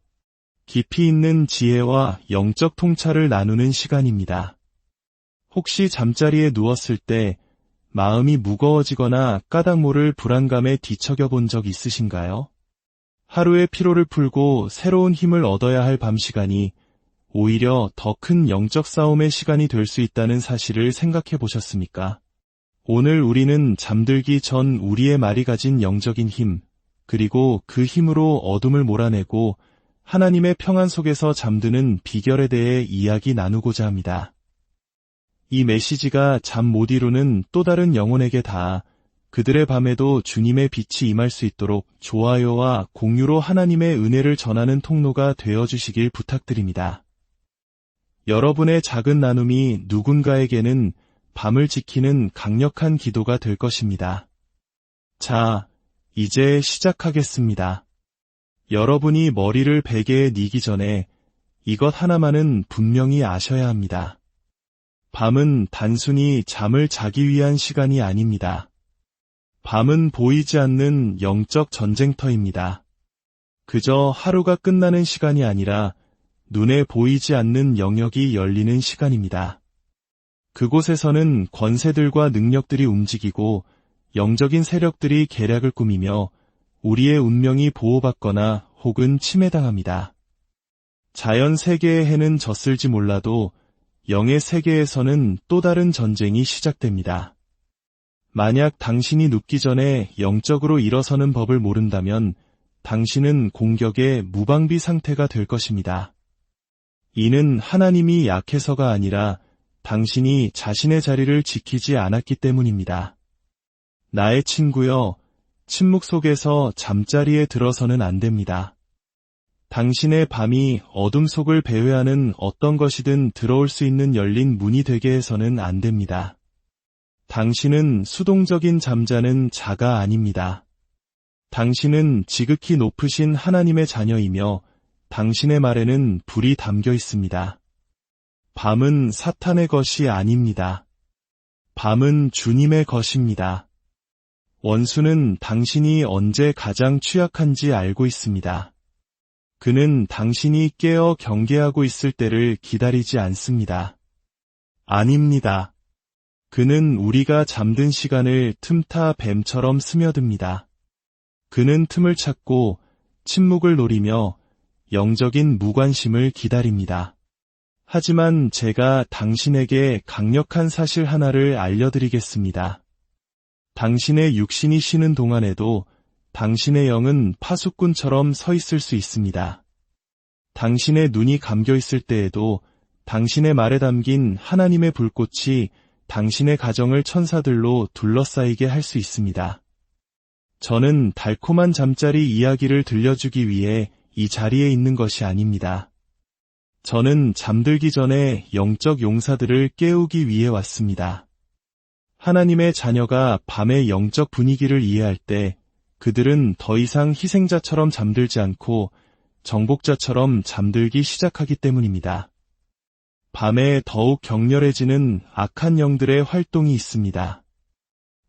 깊이 있는 지혜와 영적 통찰을 나누는 시간입니다. 혹시 잠자리에 누웠을 때 마음이 무거워지거나 까닭 모를 불안감에 뒤척여 본 적 있으신가요? 하루의 피로를 풀고 새로운 힘을 얻어야 할 밤 시간이 오히려 더 큰 영적 싸움의 시간이 될 수 있다는 사실을 생각해 보셨습니까? 오늘 우리는 잠들기 전 우리의 말이 가진 영적인 힘, 그리고 그 힘으로 어둠을 몰아내고 하나님의 평안 속에서 잠드는 비결에 대해 이야기 나누고자 합니다. 이 메시지가 잠 못 이루는 또 다른 영혼에게 닿아 그들의 밤에도 주님의 빛이 임할 수 있도록 좋아요와 공유로 하나님의 은혜를 전하는 통로가 되어주시길 부탁드립니다. 여러분의 작은 나눔이 누군가에게는 밤을 지키는 강력한 기도가 될 것입니다. 자, 이제 시작하겠습니다. 여러분이 머리를 베개에 뉘기 전에 이것 하나만은 분명히 아셔야 합니다. 밤은 단순히 잠을 자기 위한 시간이 아닙니다. 밤은 보이지 않는 영적 전쟁터입니다. 그저 하루가 끝나는 시간이 아니라 눈에 보이지 않는 영역이 열리는 시간입니다. 그곳에서는 권세들과 능력들이 움직이고 영적인 세력들이 계략을 꾸미며 우리의 운명이 보호받거나 혹은 침해당합니다. 자연 세계의 해는 졌을지 몰라도 영의 세계에서는 또 다른 전쟁이 시작됩니다. 만약 당신이 눕기 전에 영적으로 일어서는 법을 모른다면 당신은 공격의 무방비 상태가 될 것입니다. 이는 하나님이 약해서가 아니라 당신이 자신의 자리를 지키지 않았기 때문입니다. 나의 친구여, 침묵 속에서 잠자리에 들어서는 안 됩니다. 당신의 밤이 어둠 속을 배회하는 어떤 것이든 들어올 수 있는 열린 문이 되게 해서는 안 됩니다. 당신은 수동적인 잠자는 자가 아닙니다. 당신은 지극히 높으신 하나님의 자녀이며 당신의 말에는 불이 담겨 있습니다. 밤은 사탄의 것이 아닙니다. 밤은 주님의 것입니다. 원수는 당신이 언제 가장 취약한지 알고 있습니다. 그는 당신이 깨어 경계하고 있을 때를 기다리지 않습니다. 아닙니다. 그는 우리가 잠든 시간을 틈타 뱀처럼 스며듭니다. 그는 틈을 찾고 침묵을 노리며 영적인 무관심을 기다립니다. 하지만 제가 당신에게 강력한 사실 하나를 알려드리겠습니다. 당신의 육신이 쉬는 동안에도 당신의 영은 파수꾼처럼 서 있을 수 있습니다. 당신의 눈이 감겨 있을 때에도 당신의 말에 담긴 하나님의 불꽃이 당신의 가정을 천사들로 둘러싸이게 할 수 있습니다. 저는 달콤한 잠자리 이야기를 들려주기 위해 이 자리에 있는 것이 아닙니다. 저는 잠들기 전에 영적 용사들을 깨우기 위해 왔습니다. 하나님의 자녀가 밤의 영적 분위기를 이해할 때 그들은 더 이상 희생자처럼 잠들지 않고 정복자처럼 잠들기 시작하기 때문입니다. 밤에 더욱 격렬해지는 악한 영들의 활동이 있습니다.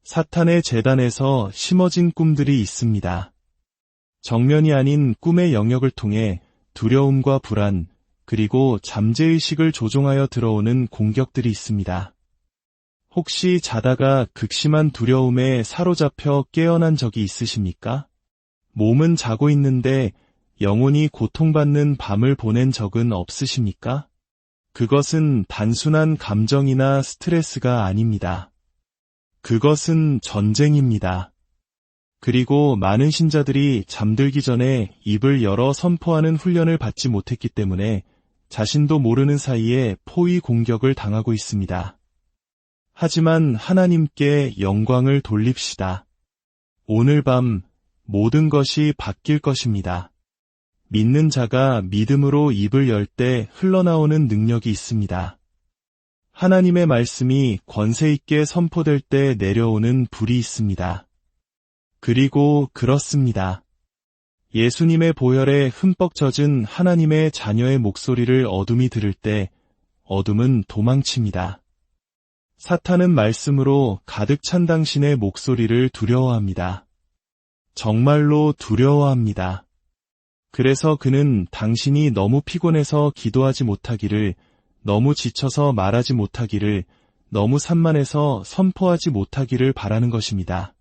사탄의 재단에서 심어진 꿈들이 있습니다. 정면이 아닌 꿈의 영역을 통해 두려움과 불안, 그리고 잠재의식을 조종하여 들어오는 공격들이 있습니다. 혹시 자다가 극심한 두려움에 사로잡혀 깨어난 적이 있으십니까? 몸은 자고 있는데 영혼이 고통받는 밤을 보낸 적은 없으십니까? 그것은 단순한 감정이나 스트레스가 아닙니다. 그것은 전쟁입니다. 그리고 많은 신자들이 잠들기 전에 입을 열어 선포하는 훈련을 받지 못했기 때문에 자신도 모르는 사이에 포위 공격을 당하고 있습니다. 하지만 하나님께 영광을 돌립시다. 오늘 밤 모든 것이 바뀔 것입니다. 믿는 자가 믿음으로 입을 열 때 흘러나오는 능력이 있습니다. 하나님의 말씀이 권세 있게 선포될 때 내려오는 불이 있습니다. 그리고 그렇습니다. 예수님의 보혈에 흠뻑 젖은 하나님의 자녀의 목소리를 어둠이 들을 때 어둠은 도망칩니다. 사탄은 말씀으로 가득 찬 당신의 목소리를 두려워합니다. 정말로 두려워합니다. 그래서 그는 당신이 너무 피곤해서 기도하지 못하기를, 너무 지쳐서 말하지 못하기를, 너무 산만해서 선포하지 못하기를 바라는 것입니다.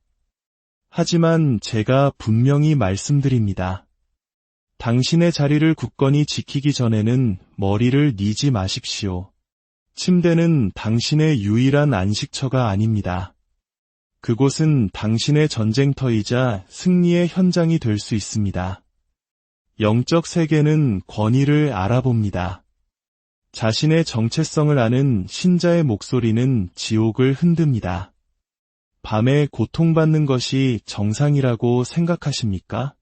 하지만 제가 분명히 말씀드립니다. 당신의 자리를 굳건히 지키기 전에는 머리를 뉘지 마십시오. 침대는 당신의 유일한 안식처가 아닙니다. 그곳은 당신의 전쟁터이자 승리의 현장이 될 수 있습니다. 영적 세계는 권위를 알아봅니다. 자신의 정체성을 아는 신자의 목소리는 지옥을 흔듭니다. 밤에 고통받는 것이 정상이라고 생각하십니까?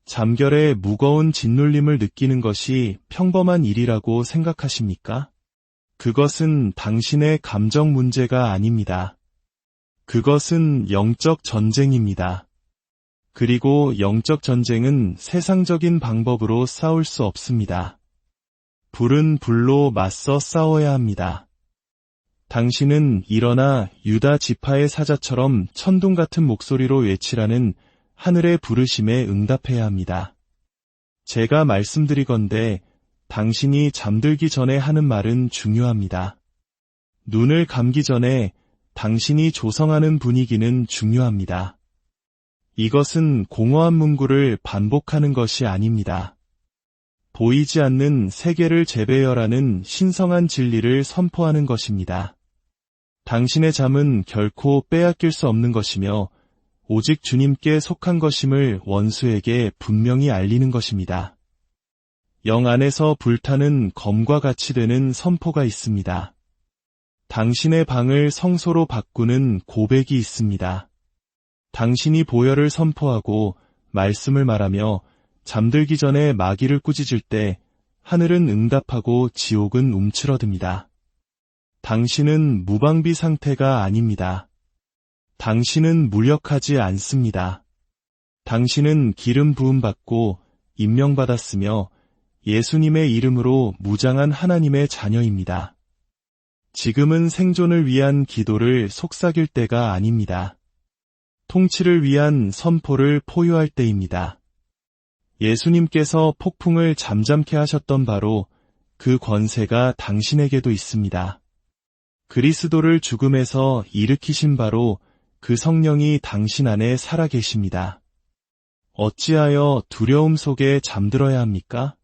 잠결에 무거운 짓눌림을 느끼는 것이 평범한 일이라고 생각하십니까? 그것은 당신의 감정 문제가 아닙니다. 그것은 영적 전쟁입니다. 그리고 영적 전쟁은 세상적인 방법으로 싸울 수 없습니다. 불은 불로 맞서 싸워야 합니다. 당신은 일어나 유다 지파의 사자처럼 천둥 같은 목소리로 외치라는 하늘의 부르심에 응답해야 합니다. 제가 말씀드리건대 당신이 잠들기 전에 하는 말은 중요합니다. 눈을 감기 전에 당신이 조성하는 분위기는 중요합니다. 이것은 공허한 문구를 반복하는 것이 아닙니다. 보이지 않는 세계를 재배열하는 신성한 진리를 선포하는 것입니다. 당신의 잠은 결코 빼앗길 수 없는 것이며 오직 주님께 속한 것임을 원수에게 분명히 알리는 것입니다. 영 안에서 불타는 검과 같이 되는 선포가 있습니다. 당신의 방을 성소로 바꾸는 고백이 있습니다. 당신이 보혈을 선포하고 말씀을 말하며 잠들기 전에 마귀를 꾸짖을 때 하늘은 응답하고 지옥은 움츠러듭니다. 당신은 무방비 상태가 아닙니다. 당신은 무력하지 않습니다. 당신은 기름 부음받고 임명받았으며 예수님의 이름으로 무장한 하나님의 자녀입니다. 지금은 생존을 위한 기도를 속삭일 때가 아닙니다. 통치를 위한 선포를 포효할 때입니다. 예수님께서 폭풍을 잠잠케 하셨던 바로 그 권세가 당신에게도 있습니다. 그리스도를 죽음에서 일으키신 바로 그 성령이 당신 안에 살아계십니다. 어찌하여 두려움 속에 잠들어야 합니까?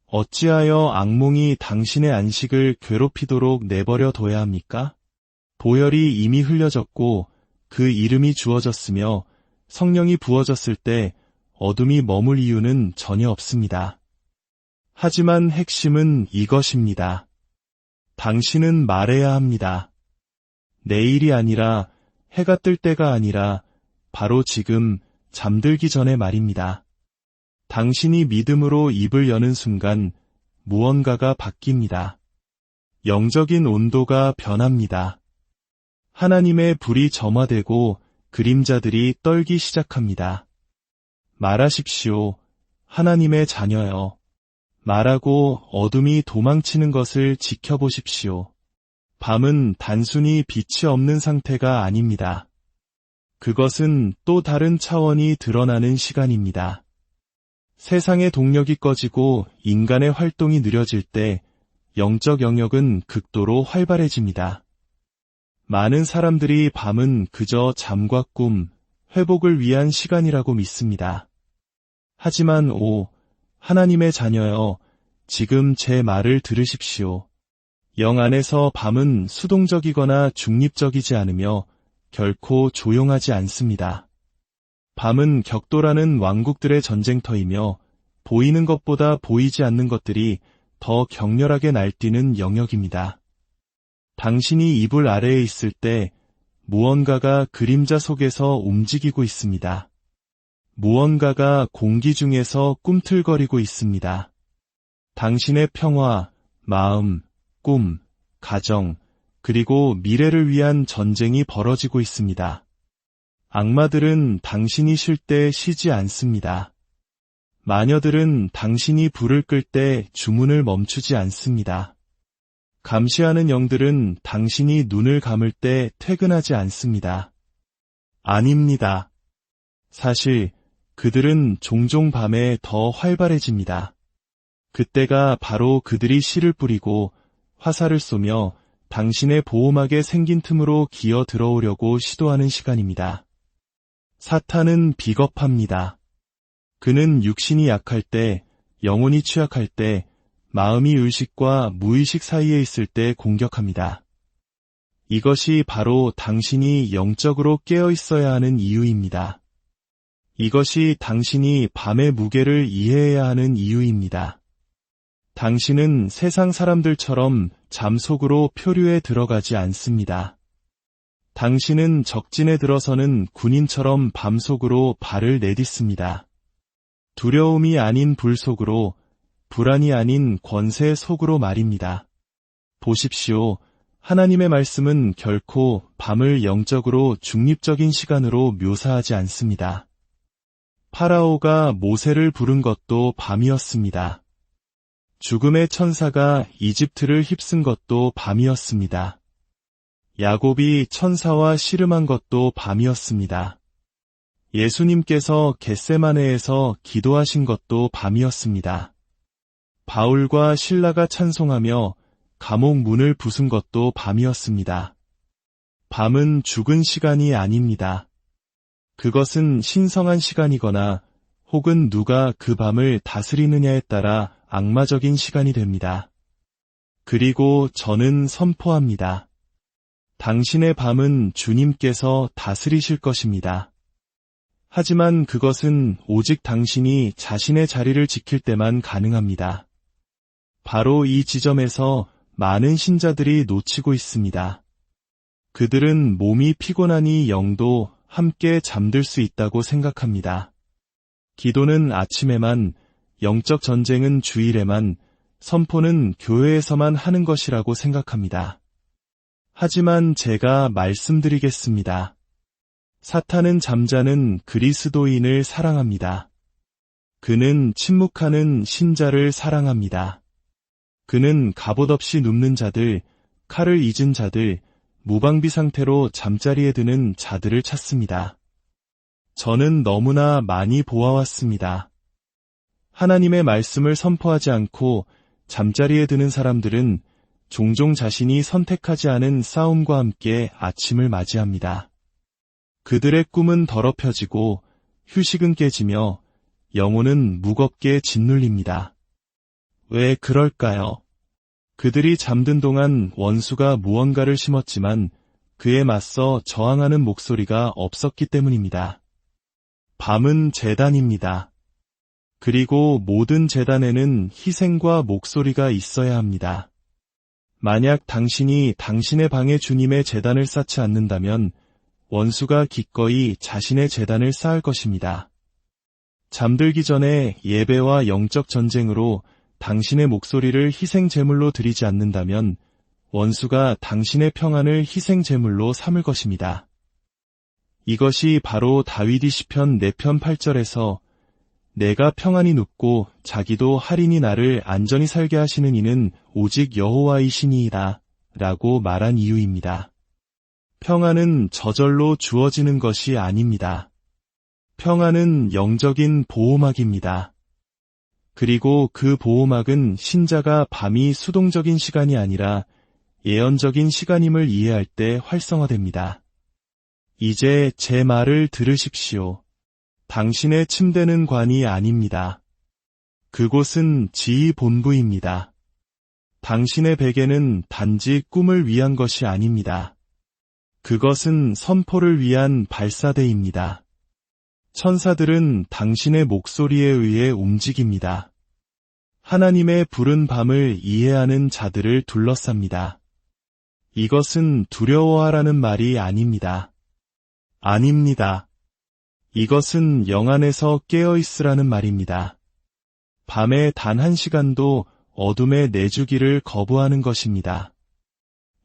어찌하여 악몽이 당신의 안식을 괴롭히도록 내버려 둬야 합니까? 보혈이 이미 흘려졌고 그 이름이 주어졌으며 성령이 부어졌을 때 어둠이 머물 이유는 전혀 없습니다. 하지만 핵심은 이것입니다. 당신은 말해야 합니다. 내일이 아니라 해가 뜰 때가 아니라 바로 지금 잠들기 전에 말입니다. 당신이 믿음으로 입을 여는 순간 무언가가 바뀝니다. 영적인 온도가 변합니다. 하나님의 불이 점화되고 그림자들이 떨기 시작합니다. 말하십시오. 하나님의 자녀여. 말하고 어둠이 도망치는 것을 지켜보십시오. 밤은 단순히 빛이 없는 상태가 아닙니다. 그것은 또 다른 차원이 드러나는 시간입니다. 세상의 동력이 꺼지고 인간의 활동이 느려질 때 영적 영역은 극도로 활발해집니다. 많은 사람들이 밤은 그저 잠과 꿈, 회복을 위한 시간이라고 믿습니다. 하지만 하나님의 자녀여, 지금 제 말을 들으십시오. 영 안에서 밤은 수동적이거나 중립적이지 않으며 결코 조용하지 않습니다. 밤은 격돌하는 왕국들의 전쟁터이며 보이는 것보다 보이지 않는 것들이 더 격렬하게 날뛰는 영역입니다. 당신이 이불 아래에 있을 때 무언가가 그림자 속에서 움직이고 있습니다. 무언가가 공기 중에서 꿈틀거리고 있습니다. 당신의 평화, 마음, 꿈, 가정, 그리고 미래를 위한 전쟁이 벌어지고 있습니다. 악마들은 당신이 쉴 때 쉬지 않습니다. 마녀들은 당신이 불을 끌 때 주문을 멈추지 않습니다. 감시하는 영들은 당신이 눈을 감을 때 퇴근하지 않습니다. 아닙니다. 사실 그들은 종종 밤에 더 활발해집니다. 그때가 바로 그들이 씨를 뿌리고 화살을 쏘며 당신의 보호막에 생긴 틈으로 기어 들어오려고 시도하는 시간입니다. 사탄은 비겁합니다. 그는 육신이 약할 때, 영혼이 취약할 때, 마음이 의식과 무의식 사이에 있을 때 공격합니다. 이것이 바로 당신이 영적으로 깨어 있어야 하는 이유입니다. 이것이 당신이 밤의 무게를 이해해야 하는 이유입니다. 당신은 세상 사람들처럼 잠 속으로 표류에 들어가지 않습니다. 당신은 적진에 들어서는 군인처럼 밤속으로 발을 내딛습니다. 두려움이 아닌 불 속으로, 불안이 아닌 권세 속으로 말입니다. 보십시오. 하나님의 말씀은 결코 밤을 영적으로 중립적인 시간으로 묘사하지 않습니다. 파라오가 모세를 부른 것도 밤이었습니다. 죽음의 천사가 이집트를 휩쓴 것도 밤이었습니다. 야곱이 천사와 씨름한 것도 밤이었습니다. 예수님께서 겟세마네에서 기도하신 것도 밤이었습니다. 바울과 실라가 찬송하며 감옥 문을 부순 것도 밤이었습니다. 밤은 죽은 시간이 아닙니다. 그것은 신성한 시간이거나 혹은 누가 그 밤을 다스리느냐에 따라 악마적인 시간이 됩니다. 그리고 저는 선포합니다. 당신의 밤은 주님께서 다스리실 것입니다. 하지만 그것은 오직 당신이 자신의 자리를 지킬 때만 가능합니다. 바로 이 지점에서 많은 신자들이 놓치고 있습니다. 그들은 몸이 피곤하니 영도 함께 잠들 수 있다고 생각합니다. 기도는 아침에만, 영적 전쟁은 주일에만, 선포는 교회에서만 하는 것이라고 생각합니다. 하지만 제가 말씀드리겠습니다. 사탄은 잠자는 그리스도인을 사랑합니다. 그는 침묵하는 신자를 사랑합니다. 그는 갑옷 없이 눕는 자들, 칼을 잊은 자들, 무방비 상태로 잠자리에 드는 자들을 찾습니다. 저는 너무나 많이 보아왔습니다. 하나님의 말씀을 선포하지 않고 잠자리에 드는 사람들은 종종 자신이 선택하지 않은 싸움과 함께 아침을 맞이합니다. 그들의 꿈은 더럽혀지고 휴식은 깨지며 영혼은 무겁게 짓눌립니다. 왜 그럴까요? 그들이 잠든 동안 원수가 무언가를 심었지만 그에 맞서 저항하는 목소리가 없었기 때문입니다. 밤은 제단입니다. 그리고 모든 제단에는 희생과 목소리가 있어야 합니다. 만약 당신이 당신의 방에 주님의 제단을 쌓지 않는다면 원수가 기꺼이 자신의 제단을 쌓을 것입니다. 잠들기 전에 예배와 영적 전쟁으로 당신의 목소리를 희생 제물로 드리지 않는다면 원수가 당신의 평안을 희생 제물로 삼을 것입니다. 이것이 바로 다윗이 시편 4편 8절에서 내가 평안히 눕고 자기도 할인이 나를 안전히 살게 하시는 이는 오직 여호와이시니이다 라고 말한 이유입니다. 평안은 저절로 주어지는 것이 아닙니다. 평안은 영적인 보호막입니다. 그리고 그 보호막은 신자가 밤이 수동적인 시간이 아니라 예언적인 시간임을 이해할 때 활성화됩니다. 이제 제 말을 들으십시오. 당신의 침대는 관이 아닙니다. 그곳은 지휘 본부입니다. 당신의 베개는 단지 꿈을 위한 것이 아닙니다. 그것은 선포를 위한 발사대입니다. 천사들은 당신의 목소리에 의해 움직입니다. 하나님의 부른 밤을 이해하는 자들을 둘러쌉니다. 이것은 두려워하라는 말이 아닙니다. 아닙니다. 이것은 영 안에서 깨어있으라는 말입니다. 밤에 단 1시간도 어둠에 내주기를 거부하는 것입니다.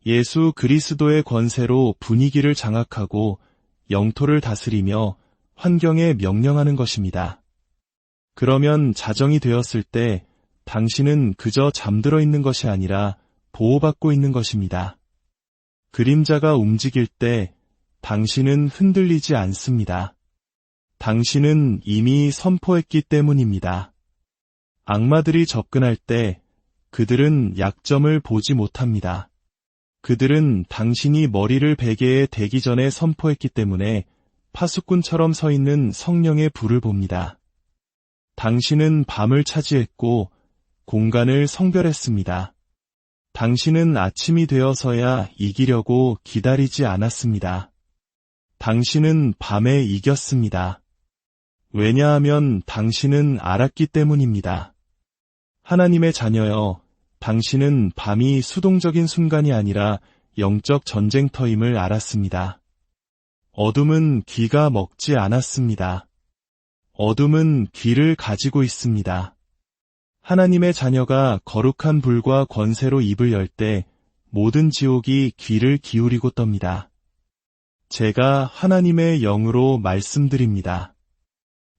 예수 그리스도의 권세로 분위기를 장악하고 영토를 다스리며 환경에 명령하는 것입니다. 그러면 자정이 되었을 때 당신은 그저 잠들어 있는 것이 아니라 보호받고 있는 것입니다. 그림자가 움직일 때 당신은 흔들리지 않습니다. 당신은 이미 선포했기 때문입니다. 악마들이 접근할 때 그들은 약점을 보지 못합니다. 그들은 당신이 머리를 베개에 대기 전에 선포했기 때문에 파수꾼처럼 서 있는 성령의 불을 봅니다. 당신은 밤을 차지했고 공간을 성별했습니다. 당신은 아침이 되어서야 이기려고 기다리지 않았습니다. 당신은 밤에 이겼습니다. 왜냐하면 당신은 알았기 때문입니다. 하나님의 자녀여, 당신은 밤이 수동적인 순간이 아니라 영적 전쟁터임을 알았습니다. 어둠은 귀가 먹지 않았습니다. 어둠은 귀를 가지고 있습니다. 하나님의 자녀가 거룩한 불과 권세로 입을 열 때 모든 지옥이 귀를 기울이고 떱니다. 제가 하나님의 영으로 말씀드립니다.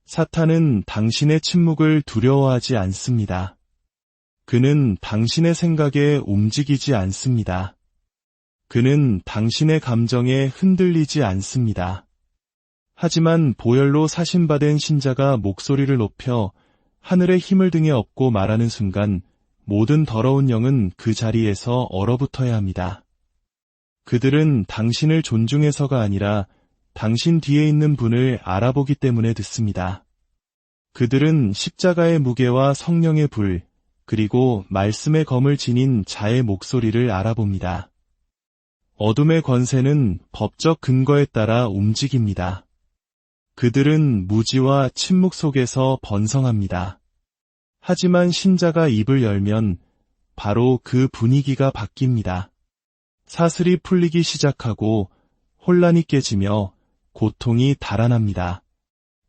사탄은 당신의 침묵을 두려워하지 않습니다. 그는 당신의 생각에 움직이지 않습니다. 그는 당신의 감정에 흔들리지 않습니다. 하지만 보혈로 사신받은 신자가 목소리를 높여 하늘의 힘을 등에 업고 말하는 순간 모든 더러운 영은 그 자리에서 얼어붙어야 합니다. 그들은 당신을 존중해서가 아니라 당신 뒤에 있는 분을 알아보기 때문에 듣습니다. 그들은 십자가의 무게와 성령의 불, 그리고 말씀의 검을 지닌 자의 목소리를 알아봅니다. 어둠의 권세는 법적 근거에 따라 움직입니다. 그들은 무지와 침묵 속에서 번성합니다. 하지만 신자가 입을 열면 바로 그 분위기가 바뀝니다. 사슬이 풀리기 시작하고 혼란이 깨지며 고통이 달아납니다.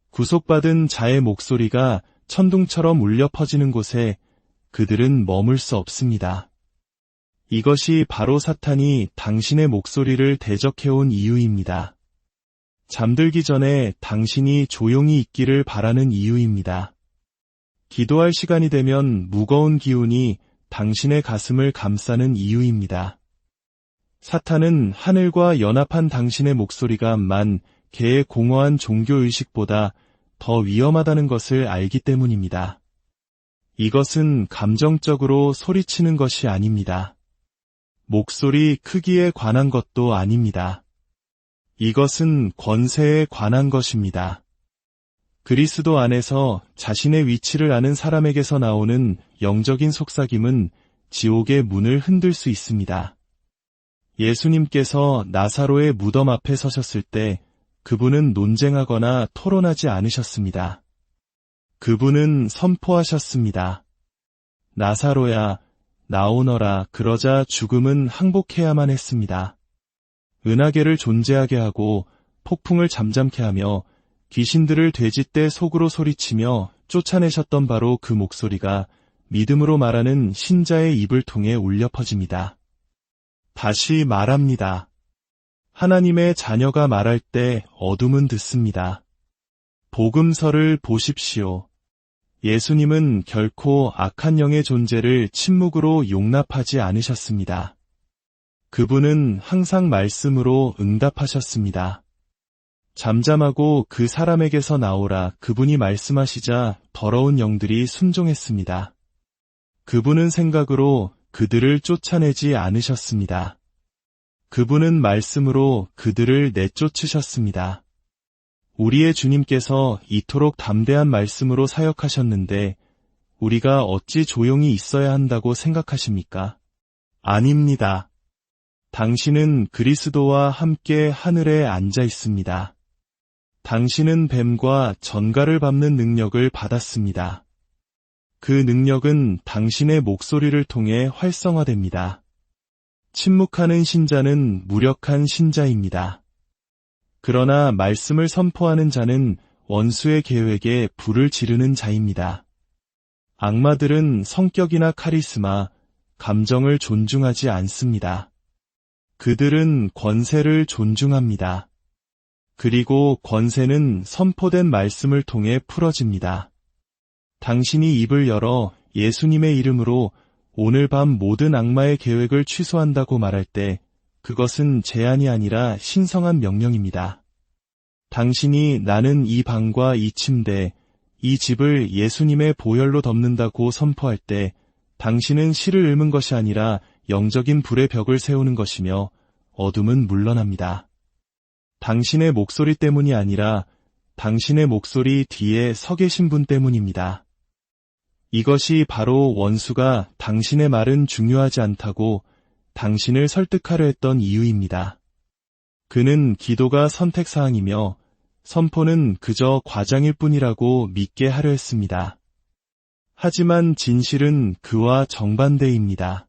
구속받은 자의 목소리가 천둥처럼 울려 퍼지는 곳에 그들은 머물 수 없습니다. 이것이 바로 사탄이 당신의 목소리를 대적해온 이유입니다. 잠들기 전에 당신이 조용히 있기를 바라는 이유입니다. 기도할 시간이 되면 무거운 기운이 당신의 가슴을 감싸는 이유입니다. 사탄은 하늘과 연합한 당신의 목소리가 개의 공허한 종교의식보다 더 위험하다는 것을 알기 때문입니다. 이것은 감정적으로 소리치는 것이 아닙니다. 목소리 크기에 관한 것도 아닙니다. 이것은 권세에 관한 것입니다. 그리스도 안에서 자신의 위치를 아는 사람에게서 나오는 영적인 속삭임은 지옥의 문을 흔들 수 있습니다. 예수님께서 나사로의 무덤 앞에 서셨을 때 그분은 논쟁하거나 토론하지 않으셨습니다. 그분은 선포하셨습니다. 나사로야, 나오너라. 그러자 죽음은 항복해야만 했습니다. 은하계를 존재하게 하고 폭풍을 잠잠케 하며 귀신들을 돼지떼 속으로 소리치며 쫓아내셨던 바로 그 목소리가 믿음으로 말하는 신자의 입을 통해 울려 퍼집니다. 다시 말합니다. 하나님의 자녀가 말할 때 어둠은 듣습니다. 복음서를 보십시오. 예수님은 결코 악한 영의 존재를 침묵으로 용납하지 않으셨습니다. 그분은 항상 말씀으로 응답하셨습니다. 잠잠하고 그 사람에게서 나오라 그분이 말씀하시자 더러운 영들이 순종했습니다. 그분은 생각으로 그들을 쫓아내지 않으셨습니다. 그분은 말씀으로 그들을 내쫓으셨습니다. 우리의 주님께서 이토록 담대한 말씀으로 사역하셨는데 우리가 어찌 조용히 있어야 한다고 생각하십니까? 아닙니다. 당신은 그리스도와 함께 하늘에 앉아 있습니다. 당신은 뱀과 전갈을 밟는 능력을 받았습니다. 그 능력은 당신의 목소리를 통해 활성화됩니다. 침묵하는 신자는 무력한 신자입니다. 그러나 말씀을 선포하는 자는 원수의 계획에 불을 지르는 자입니다. 악마들은 성격이나 카리스마, 감정을 존중하지 않습니다. 그들은 권세를 존중합니다. 그리고 권세는 선포된 말씀을 통해 풀어집니다. 당신이 입을 열어 예수님의 이름으로 오늘 밤 모든 악마의 계획을 취소한다고 말할 때 그것은 제안이 아니라 신성한 명령입니다. 당신이 나는 이 방과 이 침대, 이 집을 예수님의 보혈로 덮는다고 선포할 때 당신은 실을 읊은 것이 아니라 영적인 불의 벽을 세우는 것이며 어둠은 물러납니다. 당신의 목소리 때문이 아니라 당신의 목소리 뒤에 서 계신 분 때문입니다. 이것이 바로 원수가 당신의 말은 중요하지 않다고 당신을 설득하려 했던 이유입니다. 그는 기도가 선택사항이며 선포는 그저 과장일 뿐이라고 믿게 하려 했습니다. 하지만 진실은 그와 정반대입니다.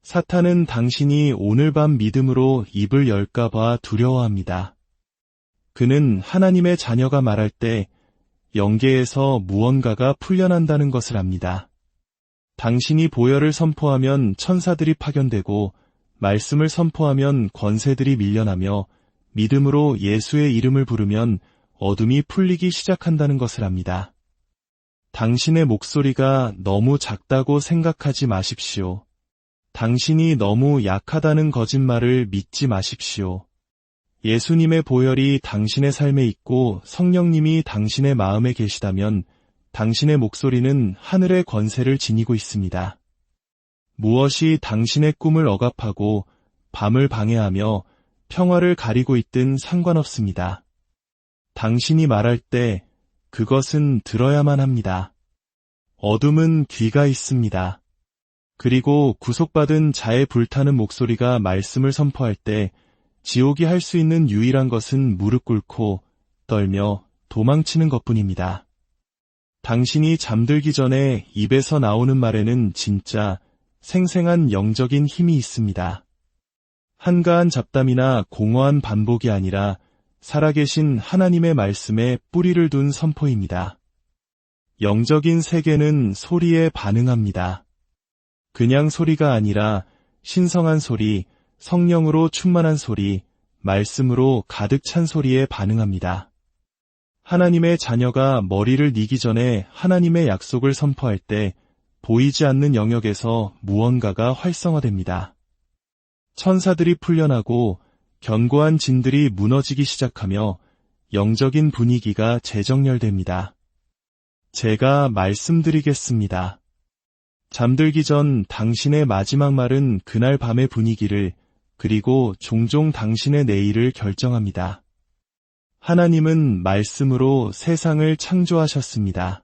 사탄은 당신이 오늘 밤 믿음으로 입을 열까봐 두려워합니다. 그는 하나님의 자녀가 말할 때 영계에서 무언가가 풀려난다는 것을 압니다. 당신이 보혈을 선포하면 천사들이 파견되고 말씀을 선포하면 권세들이 밀려나며 믿음으로 예수의 이름을 부르면 어둠이 풀리기 시작한다는 것을 압니다. 당신의 목소리가 너무 작다고 생각하지 마십시오. 당신이 너무 약하다는 거짓말을 믿지 마십시오. 예수님의 보혈이 당신의 삶에 있고 성령님이 당신의 마음에 계시다면 당신의 목소리는 하늘의 권세를 지니고 있습니다. 무엇이 당신의 꿈을 억압하고 밤을 방해하며 평화를 가리고 있든 상관없습니다. 당신이 말할 때 그것은 들어야만 합니다. 어둠은 귀가 있습니다. 그리고 구속받은 자의 불타는 목소리가 말씀을 선포할 때 지옥이 할 수 있는 유일한 것은 무릎 꿇고 떨며 도망치는 것뿐입니다. 당신이 잠들기 전에 입에서 나오는 말에는 진짜 생생한 영적인 힘이 있습니다. 한가한 잡담이나 공허한 반복이 아니라 살아계신 하나님의 말씀에 뿌리를 둔 선포입니다. 영적인 세계는 소리에 반응합니다. 그냥 소리가 아니라 신성한 소리, 성령으로 충만한 소리, 말씀으로 가득 찬 소리에 반응합니다. 하나님의 자녀가 머리를 니기 전에 하나님의 약속을 선포할 때 보이지 않는 영역에서 무언가가 활성화됩니다. 천사들이 풀려나고 견고한 진들이 무너지기 시작하며 영적인 분위기가 재정렬됩니다. 제가 말씀드리겠습니다. 잠들기 전 당신의 마지막 말은 그날 밤의 분위기를 그리고 종종 당신의 내일을 결정합니다. 하나님은 말씀으로 세상을 창조하셨습니다.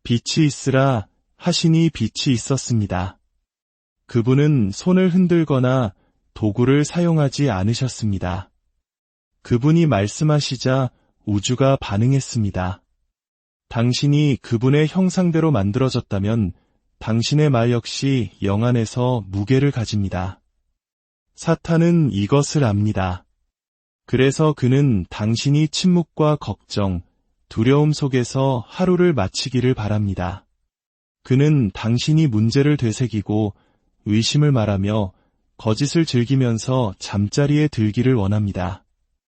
빛이 있으라 하시니 빛이 있었습니다. 그분은 손을 흔들거나 도구를 사용하지 않으셨습니다. 그분이 말씀하시자 우주가 반응했습니다. 당신이 그분의 형상대로 만들어졌다면 당신의 말 역시 영안에서 무게를 가집니다. 사탄은 이것을 압니다. 그래서 그는 당신이 침묵과 걱정, 두려움 속에서 하루를 마치기를 바랍니다. 그는 당신이 문제를 되새기고 의심을 말하며 거짓을 즐기면서 잠자리에 들기를 원합니다.